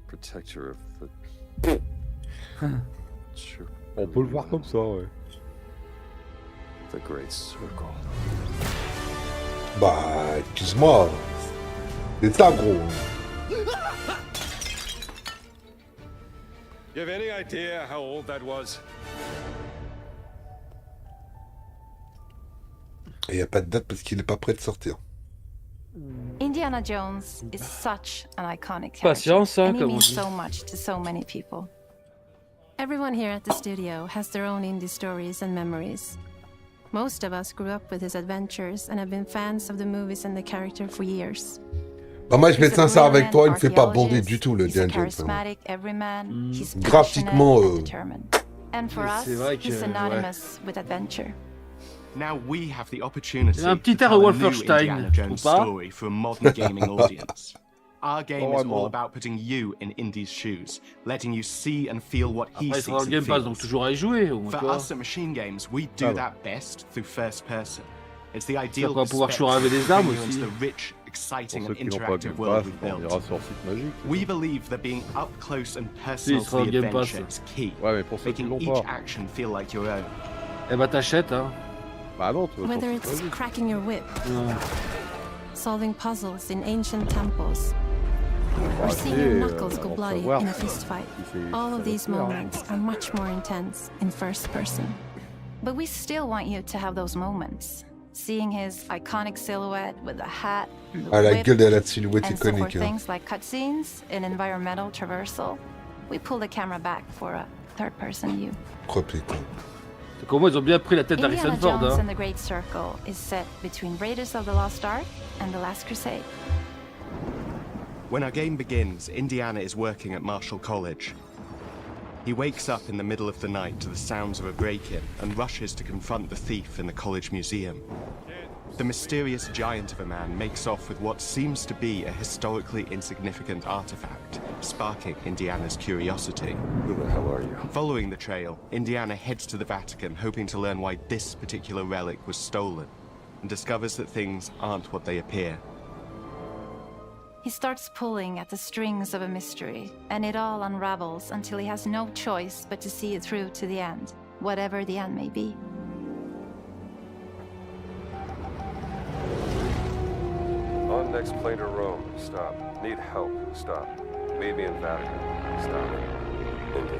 Protector of the... On peut le voir comme ça, ouais. The Great Circle. Bah, excuse-moi. C'est ça, gros. You have any idea how old that was? Et y a pas de date parce qu'il est pas prêt de sortir. Indiana Jones is such an iconic character, Patience, hein, and he comme on means dit. so much to so many people. Everyone here at the studio has their own indie stories and memories. Most of us grew up with his adventures and have been fans of the movies and the character for years. Bah moi je vais être sincère avec toi, il me fait pas bander du tout le He's a Indiana Jones. charismatic everyman. He's Graphiquement, passionate and determined. And for us, c'est vrai he's que, synonymous with adventure. Now we have the opportunity Il a un petit to air tell a new Wolfenstein, Indiana Jones ou pas? story for a modern gaming audience. Our game is all Vraiment. about putting you in Indy's shoes, letting you see and feel what he Après, il sees sera dans le and Game Pass, feels. donc toujours à y jouer. Au moins, For tu vois. us at Machine Games, we do Ah ouais. that best through first person. It's the ideal qu'on va pouvoir perspective choisir des to armes bring you aussi. into the rich, exciting Pour and ceux qui n'ont pas interactive Game world Pass, we've on built. ira sur le site magique. We believe that being up close and Si, personal il sera to dans the le Game Pass. adventure is key, Ouais, mais pour ceux qui making l'ont each pas. action feel like your own. Eh bah t'achètes, hein. Bah non, tu vas Whether sur le it's site magique. cracking your whip, Non. solving puzzles in ancient temples, or Bah, seeing c'est, your knuckles go on va bloody savoir in a si- fist fight. si c'est- All ça of va these se faire. moments are much more intense in first person. But we still want you to have those moments. Seeing his iconic silhouette with the hat, the Ah, la whip, gueule de la silhouette and so for iconique. Hein. things like cutscenes and environmental traversal, we pull the camera back for a third-person view. Oh putain. Donc au moins ils ont bien pris la tête d'Harrison Indiana Ford. Jones Hein. and the Great Circle is set between Raiders of the Lost Ark and the Last Crusade. When our game begins, Indiana is working at Marshall College. He wakes up in the middle of the night to the sounds of a break-in and rushes to confront the thief in the college museum. The mysterious giant of a man makes off with what seems to be a historically insignificant artifact, sparking Indiana's curiosity. Who the hell are you? Following the trail, Indiana heads to the Vatican, hoping to learn why this particular relic was stolen, and discovers that things aren't what they appear. He starts pulling at the strings of a mystery, and it all unravels until he has no choice but to see it through to the end, whatever the end may be. On next plane to Rome. Stop. Need help. Stop. Meet me in Vatican. Stop. Indy.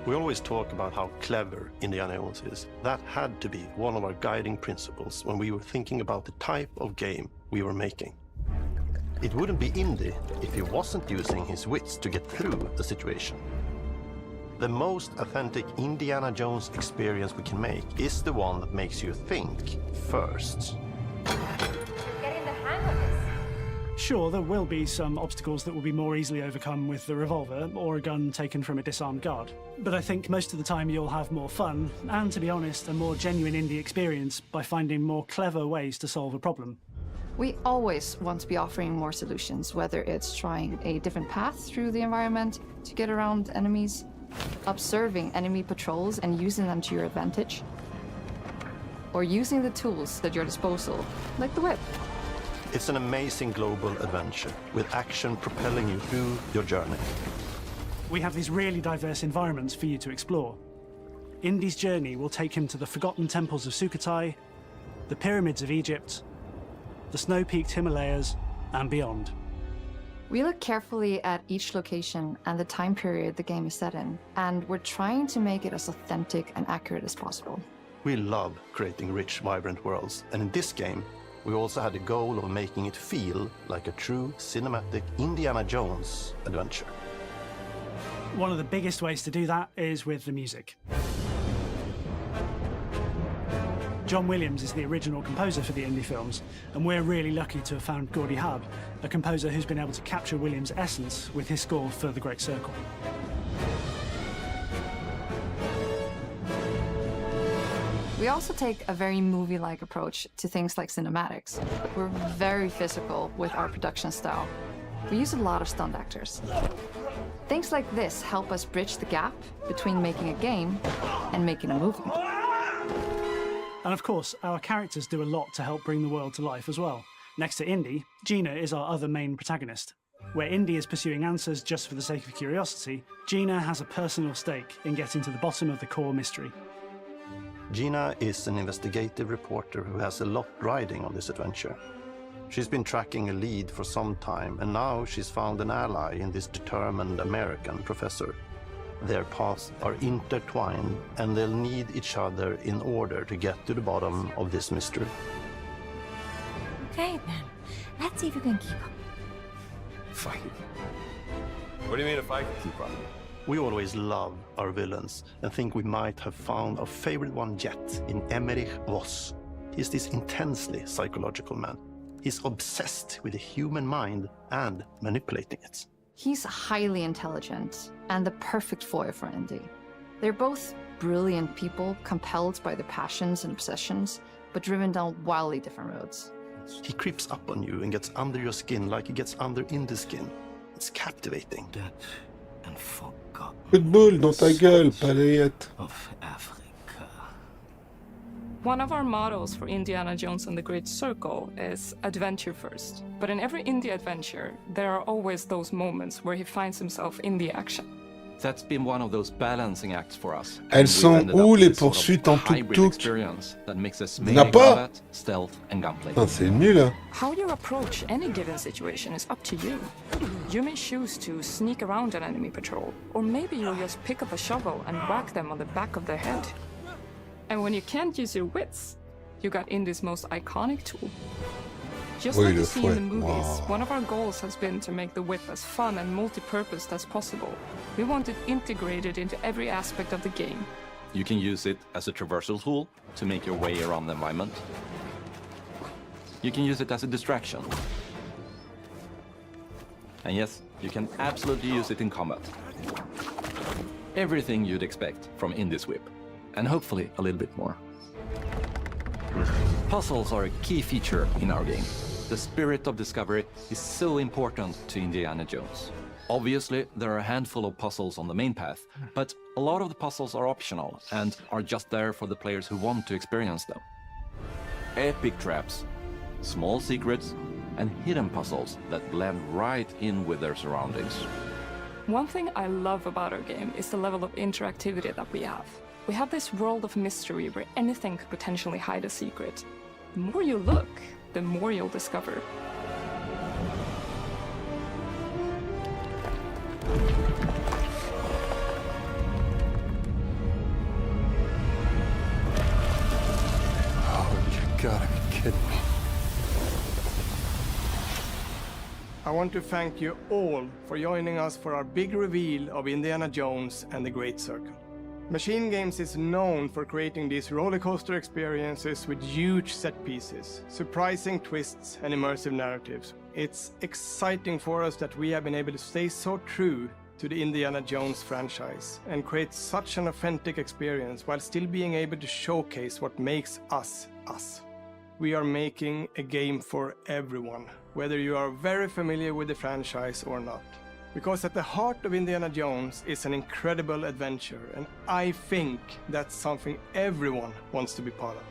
We always talk about how clever Indiana Jones is. That had to be one of our guiding principles when we were thinking about the type of game we were making. It wouldn't be Indy if he wasn't using his wits to get through the situation. The most authentic Indiana Jones experience we can make is the one that makes you think first. Getting the hang of this. Sure, there will be some obstacles that will be more easily overcome with the revolver or a gun taken from a disarmed guard. But I think most of the time you'll have more fun, and to be honest, a more genuine indie experience by finding more clever ways to solve a problem. We always want to be offering more solutions, whether it's trying a different path through the environment to get around enemies, observing enemy patrols and using them to your advantage, or using the tools at your disposal, like the whip. It's an amazing global adventure, with action propelling you through your journey. We have these really diverse environments for you to explore. Indy's journey will take him to the forgotten temples of Sukhothai, the pyramids of Egypt, the snow-peaked Himalayas, and beyond. We look carefully at each location and the time period the game is set in, and we're trying to make it as authentic and accurate as possible. We love creating rich, vibrant worlds, and in this game, we also had the goal of making it feel like a true cinematic Indiana Jones adventure. One of the biggest ways to do that is with the music. John Williams is the original composer for the indie films, and we're really lucky to have found Gordy Hub, a composer who's been able to capture Williams' essence with his score for The Great Circle. We also take a very movie-like approach to things like cinematics. We're very physical with our production style. We use a lot of stunt actors. Things like this help us bridge the gap between making a game and making a movie. And of course, our characters do a lot to help bring the world to life as well. Next to Indy, Gina is our other main protagonist. Where Indy is pursuing answers just for the sake of curiosity, Gina has a personal stake in getting to the bottom of the core mystery. Gina is an investigative reporter who has a lot riding on this adventure. She's been tracking a lead for some time, and now she's found an ally in this determined American professor. Their paths are intertwined, and they'll need each other in order to get to the bottom of this mystery. Okay, then. Let's see if you can keep up. Fight. What do you mean if I can keep up? We always love our villains and think we might have found our favorite one yet in Emmerich Voss. He's this intensely psychological man. He's obsessed with the human mind and manipulating it. He's highly intelligent and the perfect foil for Indy. They're both brilliant people, compelled by their passions and obsessions, but driven down wildly different roads. He creeps up on you and gets under your skin like he gets under Indy's skin. It's captivating. Dead and forgotten. Coup de boule dans ta gueule, palayette. Of Africa. One of our mottos for Indiana Jones and the Great Circle is adventure first. But in every indie adventure, there are always those moments where he finds himself in the action. That's been one of those balancing acts for us. Elles sont où les poursuites en tuk-tuk? N'a pas? Putain, c'est nul, hein. How you approach any given situation is up to you. You may choose to sneak around an enemy patrol, or maybe you'll just pick up a shovel and whack them on the back of their head. And when you can't use your wits, you got Indy's most iconic tool. Just like you see in the movies, one of our goals has been to make the whip as fun and multi-purposed as possible. We want it integrated into every aspect of the game. You can use it as a traversal tool to make your way around the environment. You can use it as a distraction. And yes, you can absolutely use it in combat. Everything you'd expect from Indy's whip. And hopefully a little bit more. Puzzles are a key feature in our game. The spirit of discovery is so important to Indiana Jones. Obviously, there are a handful of puzzles on the main path, but a lot of the puzzles are optional and are just there for the players who want to experience them. Epic traps, small secrets, and hidden puzzles that blend right in with their surroundings. One thing I love about our game is the level of interactivity that we have. We have this world of mystery where anything could potentially hide a secret. The more you look, the more you'll discover. Oh, you gotta be kidding me. I want to thank you all for joining us for our big reveal of Indiana Jones and the Great Circle. Machine Games is known for creating these roller coaster experiences with huge set pieces, surprising twists, and immersive narratives. It's exciting for us that we have been able to stay so true to the Indiana Jones franchise and create such an authentic experience while still being able to showcase what makes us us. We are making a game for everyone, whether you are very familiar with the franchise or not. Because at the heart of Indiana Jones is an incredible adventure, and I think that's something everyone wants to be part of.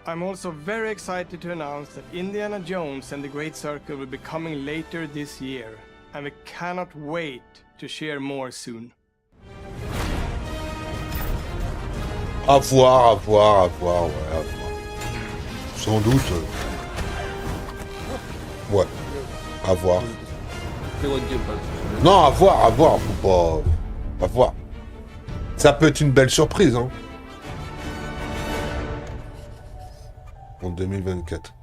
I'm also very excited to announce that Indiana Jones and the Great Circle will be coming later this year, and we cannot wait to share more soon. À voir, ouais, à voir. Sans doute. Ouais, à voir. Non, à voir, faut pas voir. Ça peut être une belle surprise, hein. En 2024.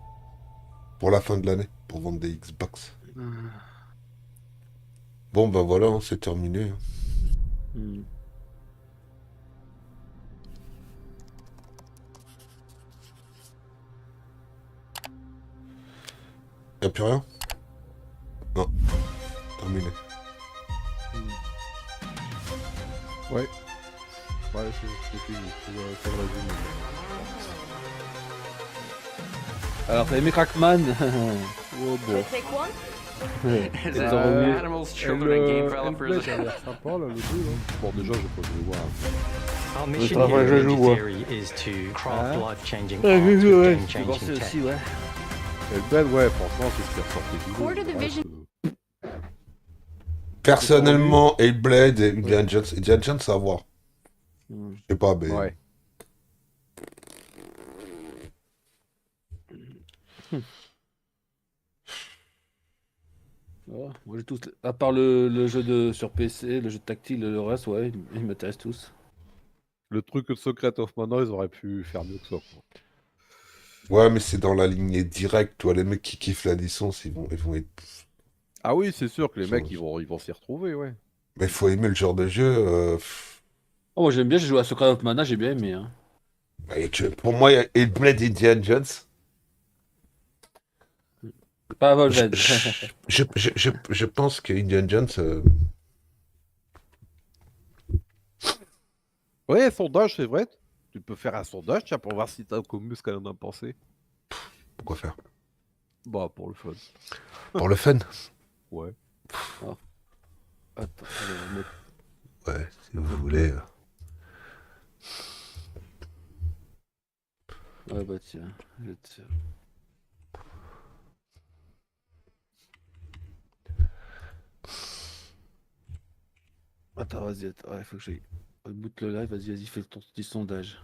Pour la fin de l'année, pour vendre des Xbox. Bon, bah voilà, hein, c'est terminé. Y'a plus rien? Non. Terminé. Ouais. Ouais, c'est fini. C'est le résumé. Alors, t'as aimé Crackman? Oh bon. Is it animals, children, and game developers? Ça a l'air sympa là, le jeu là. Bon, déjà, j'ai pas joué voir. Our mission here in Ninja Theory is to craft life-changing art with game-changing tech. Et le bel, ouais, franchement, c'est ce qui est ressorti du jeu. Personnellement, Hellblade et Indiana Jones. Indiana Jones, à voir. Je sais pas, mais... Ouais. Oh, moi j'ai tous, à part le jeu sur PC, le jeu de tactile, le reste, ouais, ils m'intéressent tous. Le truc de Secret of Mana, ils auraient pu faire mieux que ça, quoi. Ouais, mais c'est dans la lignée directe, toi. Les mecs qui kiffent la licence, ils vont être... Ah oui, c'est sûr que les mecs, ils vont s'y retrouver, ouais. Mais il faut aimer le genre de jeu. Oh, moi j'aime bien, j'ai joué à Secret of Mana, j'ai bien aimé. Hein. Pour moi, Hellblade et Indiana Jones... Pas Volven. Je pense que Indiana Jones... Ouais, sondage, c'est vrai. Tu peux faire un sondage, tiens, pour voir si t'as commu ce qu'elle en a pensé. Pourquoi faire? Bah, pour le fun. Pour le fun? Ouais. Oh. Attends, ouais, si vous voulez. Ouais, bah tiens. Attends, vas-y, attends. Ouais, faut que j'aille. Boot le live, vas-y, fais ton petit sondage.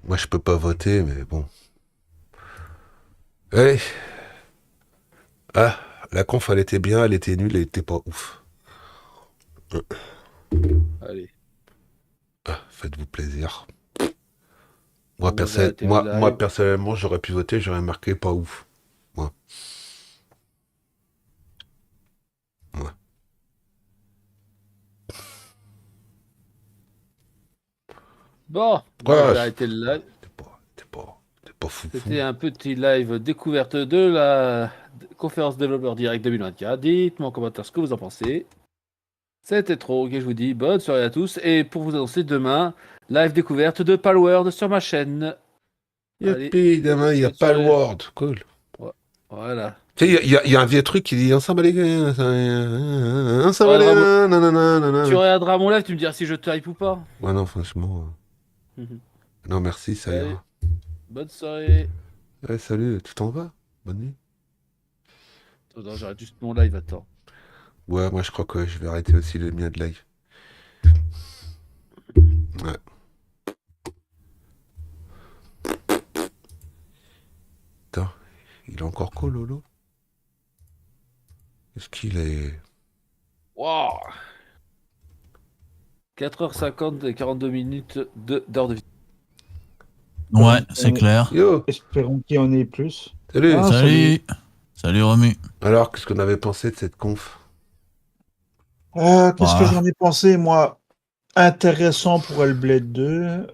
Moi, je peux pas voter, mais bon. Hey. Ah, la conf, elle était bien, elle était nulle, elle était pas ouf. Allez. Ah, faites-vous plaisir. Moi, personnellement, j'aurais pu voter, j'aurais marqué pas ouf. Moi. Ouais. Bon, on va arrêter le live. T'es pas fou. C'était un petit live découverte de la conférence développeur direct 2024. Dites-moi en commentaire ce que vous en pensez. C'était trop, ok, je vous dis bonne soirée à tous. Et pour vous annoncer demain, live découverte de Palworld sur ma chaîne. Youpi, demain, il y a Palworld. Cool. Ouais, voilà. Tu sais, il y a un vieux truc qui dit ensemble les gars. Tu regarderas mon live, tu me diras si je te hype ou pas. Ouais, non, franchement. Non, merci, ça ira. Bonne soirée. Ouais, salut, tu t'en vas? Bonne nuit. Attends, j'arrête juste mon live, attends. Ouais, moi je crois que je vais arrêter aussi le mien de live. Ouais. Attends, il est encore cool, Lolo? Est-ce qu'il est... Wow. 4h50 et 42 minutes d'heure de vie. Ouais, c'est clair. Yo. Espérons qu'il y en ait plus. Salut. Salut. Salut Romu. Alors, qu'est-ce qu'on avait pensé de cette conf? Qu'est-ce que j'en ai pensé, moi? Intéressant pour Hellblade 2.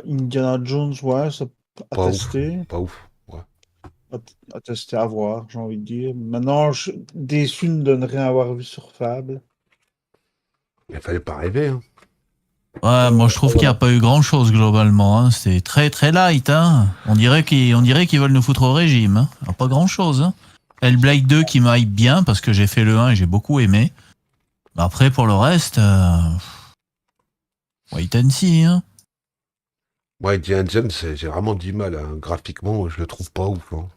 Indiana Jones, ouais, ça à Pas tester. ouf. Pas ouf. Ouais. À tester, à voir, j'ai envie de dire. Maintenant, déçu de ne rien avoir vu sur Fable. Il fallait pas rêver. Hein. Ouais, moi je trouve qu'il n'y a pas eu grand chose globalement. Hein. C'est très très light. Hein. On dirait qu'ils veulent nous foutre au régime. Hein. Il n'y a pas grand chose. Hein. Hellblade 2 qui m'aille bien parce que j'ai fait le 1 et j'ai beaucoup aimé. Après pour le reste, wait and see. Hein. Ouais, Indiana Jones, j'ai vraiment du mal. Hein. Graphiquement, je le trouve pas ouf. Hein.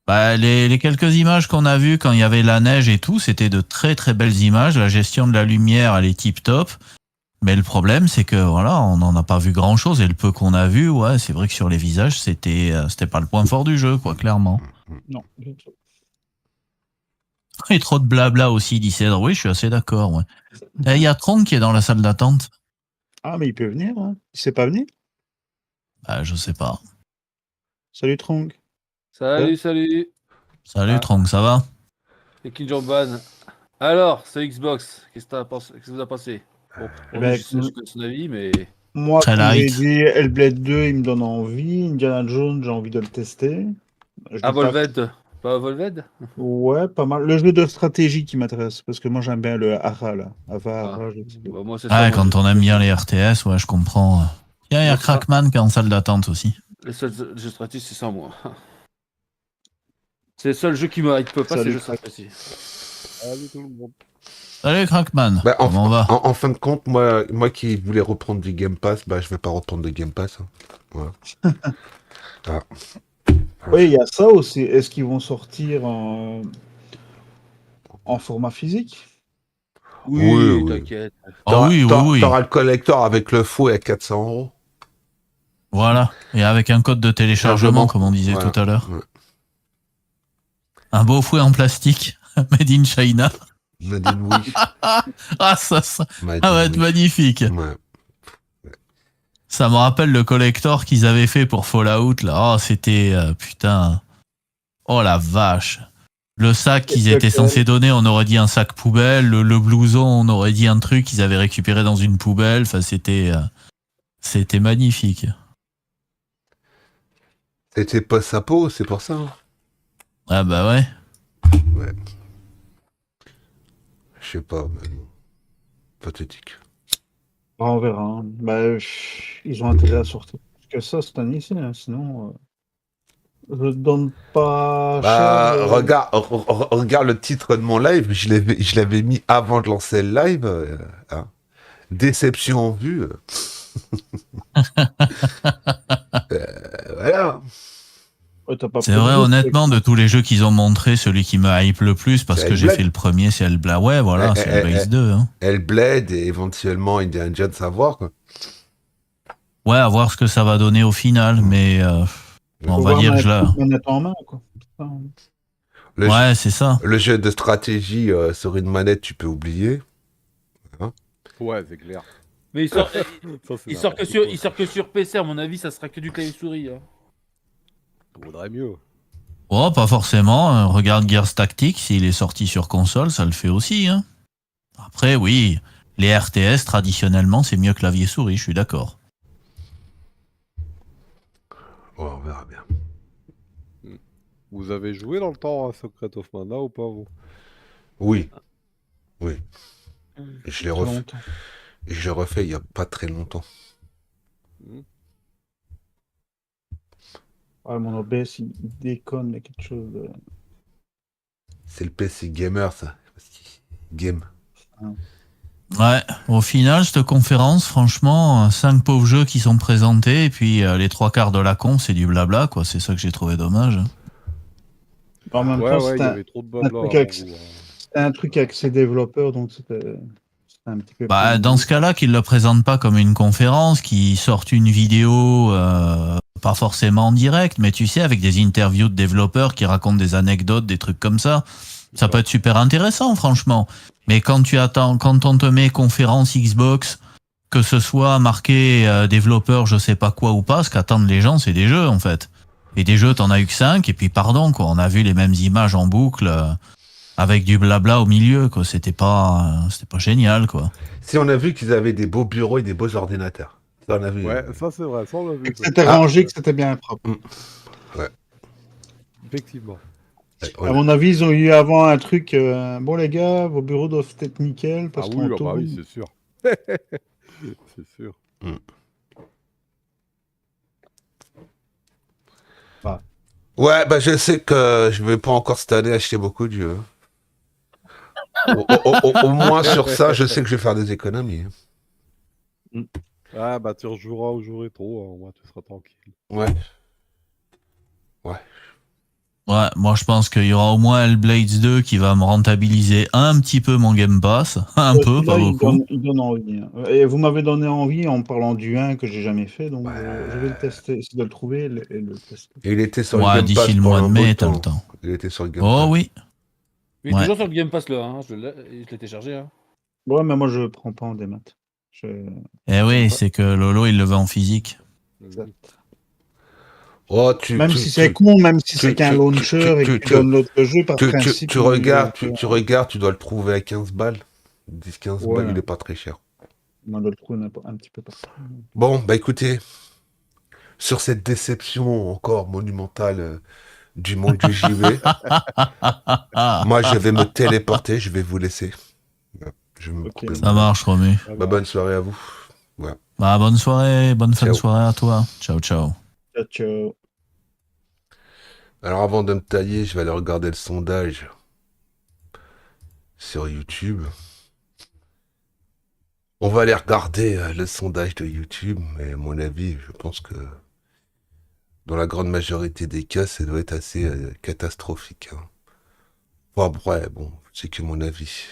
Bah, les quelques images qu'on a vues quand il y avait la neige et tout, c'était de très très belles images. La gestion de la lumière, elle est tip top. Mais le problème, c'est que voilà, on n'en a pas vu grand chose et le peu qu'on a vu, ouais, c'est vrai que sur les visages, c'était pas le point fort du jeu, quoi, clairement. Non. Et trop de blabla aussi, dit Cèdre. Oui, je suis assez d'accord, ouais. Il y a Tronc qui est dans la salle d'attente. Ah, mais il peut venir, hein. Il sait pas venir? Bah, je sais pas. Salut Tronc. Salut, salut. Salut Tronc, ça va? Et Kinjamban. Alors, c'est Xbox. Qu'est-ce que vous a pensé? Bon, je sais son avis, mais. Moi, comme j'ai dit, Hellblade 2, il me donne envie. Indiana Jones, j'ai envie de le tester. Volved. Pas Volved? Ouais, pas mal. Le jeu de stratégie qui m'intéresse, parce que moi j'aime bien le Hara, là. Quand on aime bien les RTS, ouais, je comprends. Tiens, il y a Crackman qui est en salle d'attente aussi. Les seuls jeux de stratégie, c'est ça, moi. C'est le seul jeu qui me hype pas, c'est les jeux de stratégie. Salut tout le monde. Salut Crackman, comment on va? En fin de compte, moi qui voulais reprendre du Game Pass, bah je vais pas reprendre de Game Pass. Hein. Voilà. Ah. Oui, il y a ça aussi. Est-ce qu'ils vont sortir en format physique? Oui, t'inquiète. T'auras le collector avec le faux à 400 €. Voilà, et avec un code de téléchargement, comme on disait tout à l'heure. Ouais. Un beau fouet en plastique, made in China. Made in Wish. Ça va être magnifique. Ouais. Ça me rappelle le collector qu'ils avaient fait pour Fallout, là. Oh, c'était, putain. Oh la vache. Le sac qu'ils étaient censés donner, on aurait dit un sac poubelle. Le blouson, on aurait dit un truc qu'ils avaient récupéré dans une poubelle. Enfin, c'était magnifique. C'était pas sa peau, c'est pour ça. Hein. Ah bah ouais. Ouais. Je sais pas, mais pathétique. On verra. Hein. Bah, ils ont intérêt à sortir plus que ça cette année, hein. Sinon, je donne pas cher. Regarde le titre de mon live, je l'avais mis avant de lancer le live. Hein. Déception en vue. Voilà. C'est vrai, honnêtement, de tous les jeux qu'ils ont montré, celui qui me hype le plus, parce que j'ai fait le premier, c'est Hellblade. Ouais, voilà, c'est Hellblade 2. Hein. Hellblade et éventuellement Indiana Jones à voir, quoi. Ouais, à voir ce que ça va donner au final, mais on va dire que je l'ai. Ouais, c'est ça. Le jeu de stratégie sur une manette, tu peux oublier. Hein? Ouais, c'est clair. Mais il sort que sur PC, à mon avis, ça sera que du clavier souris. Hein. Vaudrait mieux. Oh, pas forcément. Regarde Gears Tactics, s'il est sorti sur console, ça le fait aussi. Hein. Après, oui, les RTS, traditionnellement, c'est mieux clavier souris, je suis d'accord. Oh, on verra bien. Vous avez joué dans le temps à Secret of Mana ou pas, vous? Oui. Oui. Et je l'ai refait. Et je l'ai refait il n'y a pas très longtemps. Ouais, mon OBS, il déconne, mais quelque chose de... C'est le PC gamer, ça. Game. Ouais, au final, cette conférence, franchement, 5 pauvres jeux qui sont présentés, et puis les 3/4 de la con, c'est du blabla, quoi. C'est ça que j'ai trouvé dommage. En même temps, c'était un truc avec ses développeurs, donc c'était un petit peu... Bah, dans ce cas-là, qu'ils ne le présentent pas comme une conférence, qu'ils sortent une vidéo... pas forcément en direct, mais tu sais, avec des interviews de développeurs qui racontent des anecdotes, des trucs comme ça, ça peut être super intéressant, franchement. Mais quand on te met conférence Xbox, que ce soit marqué développeur, je sais pas quoi ou pas, ce qu'attendent les gens, c'est des jeux, en fait. Et des jeux, t'en as eu que 5, et puis pardon, quoi. On a vu les mêmes images en boucle, avec du blabla au milieu, quoi. C'était pas génial, quoi. Si on a vu qu'ils avaient des beaux bureaux et des beaux ordinateurs. Ça, on a vu. Ouais, ça c'est vrai, ça on l'a vu. Que c'était rangé, que c'était bien propre. Ouais. Effectivement. À mon avis, ils ont eu avant un truc. Bon, les gars, vos bureaux doivent être nickel. Parce Ah oui, qu'on bah oui, tourne. c'est sûr. C'est sûr. Ouais, bah je sais que je vais pas encore cette année acheter beaucoup de jeux. Au moins sur ça, je sais que je vais faire des économies. Ah bah tu rejoueras au jeu rétro, au moins tu seras tranquille. Ouais. Ouais, moi je pense qu'il y aura au moins Hellblade 2 qui va me rentabiliser un petit peu mon Game Pass. Un peu, pas beaucoup. Il donne envie. Hein. Et vous m'avez donné envie en parlant du 1 que j'ai jamais fait, donc je vais le tester, essayer de le trouver et le tester. Et il était sur Ouais, le Game d'ici Pass le pour mois un de beau mai, t'as temps. le temps. Il était sur le Game Pass. Oh oui. Il est Ouais. toujours sur le Game Pass là, hein. Je l'ai téléchargé. Hein. Ouais, mais moi je prends pas en démat. Eh oui, c'est que Lolo, il le veut en physique. Oh, Même si c'est con, même si c'est qu'un launcher et que tu donnes l'autre jeu, par principe... Tu regardes, tu dois le trouver à 15 balles. 10-15 Ouais. balles, il est pas très cher. Moi, je le trouve un petit peu partout. Bon, bah écoutez, sur cette déception encore monumentale du monde du JV, moi je vais me téléporter, je vais vous laisser. Je vais me couper. Ça marche, Romu. Bah, bonne soirée à vous. Ouais. Bah, bonne soirée, bonne fin de Ciao. soirée à toi. Ciao, ciao. Ciao, ciao. Alors avant de me tailler, je vais aller regarder le sondage sur YouTube. On va aller regarder le sondage de YouTube, mais à mon avis, je pense que dans la grande majorité des cas, ça doit être assez catastrophique. Hein. Enfin, ouais, bon, c'est que mon avis.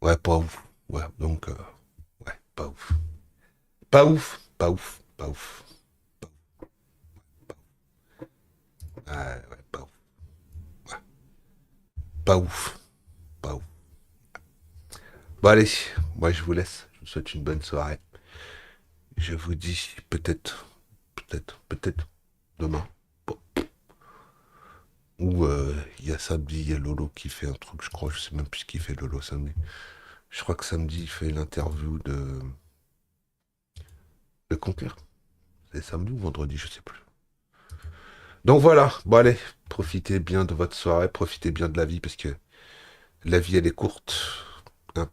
Ouais, pas ouf. Ouais, donc, ouais, pas ouf. Pas ouf, pas ouf, pas ouf. Ouais, pas ouf. Ouais. Pas ouf. Pas ouf. Bon, allez, moi je vous laisse. Je vous souhaite une bonne soirée. Je vous dis peut-être demain. Bon. Ou il y a samedi, il y a Lolo qui fait un truc, je crois. Je sais même plus ce qu'il fait Lolo samedi. Je crois que samedi, il fait l'interview de Conquer. C'est samedi ou vendredi, je sais plus. Donc voilà, bon allez, profitez bien de votre soirée, profitez bien de la vie parce que la vie elle est courte. Hein.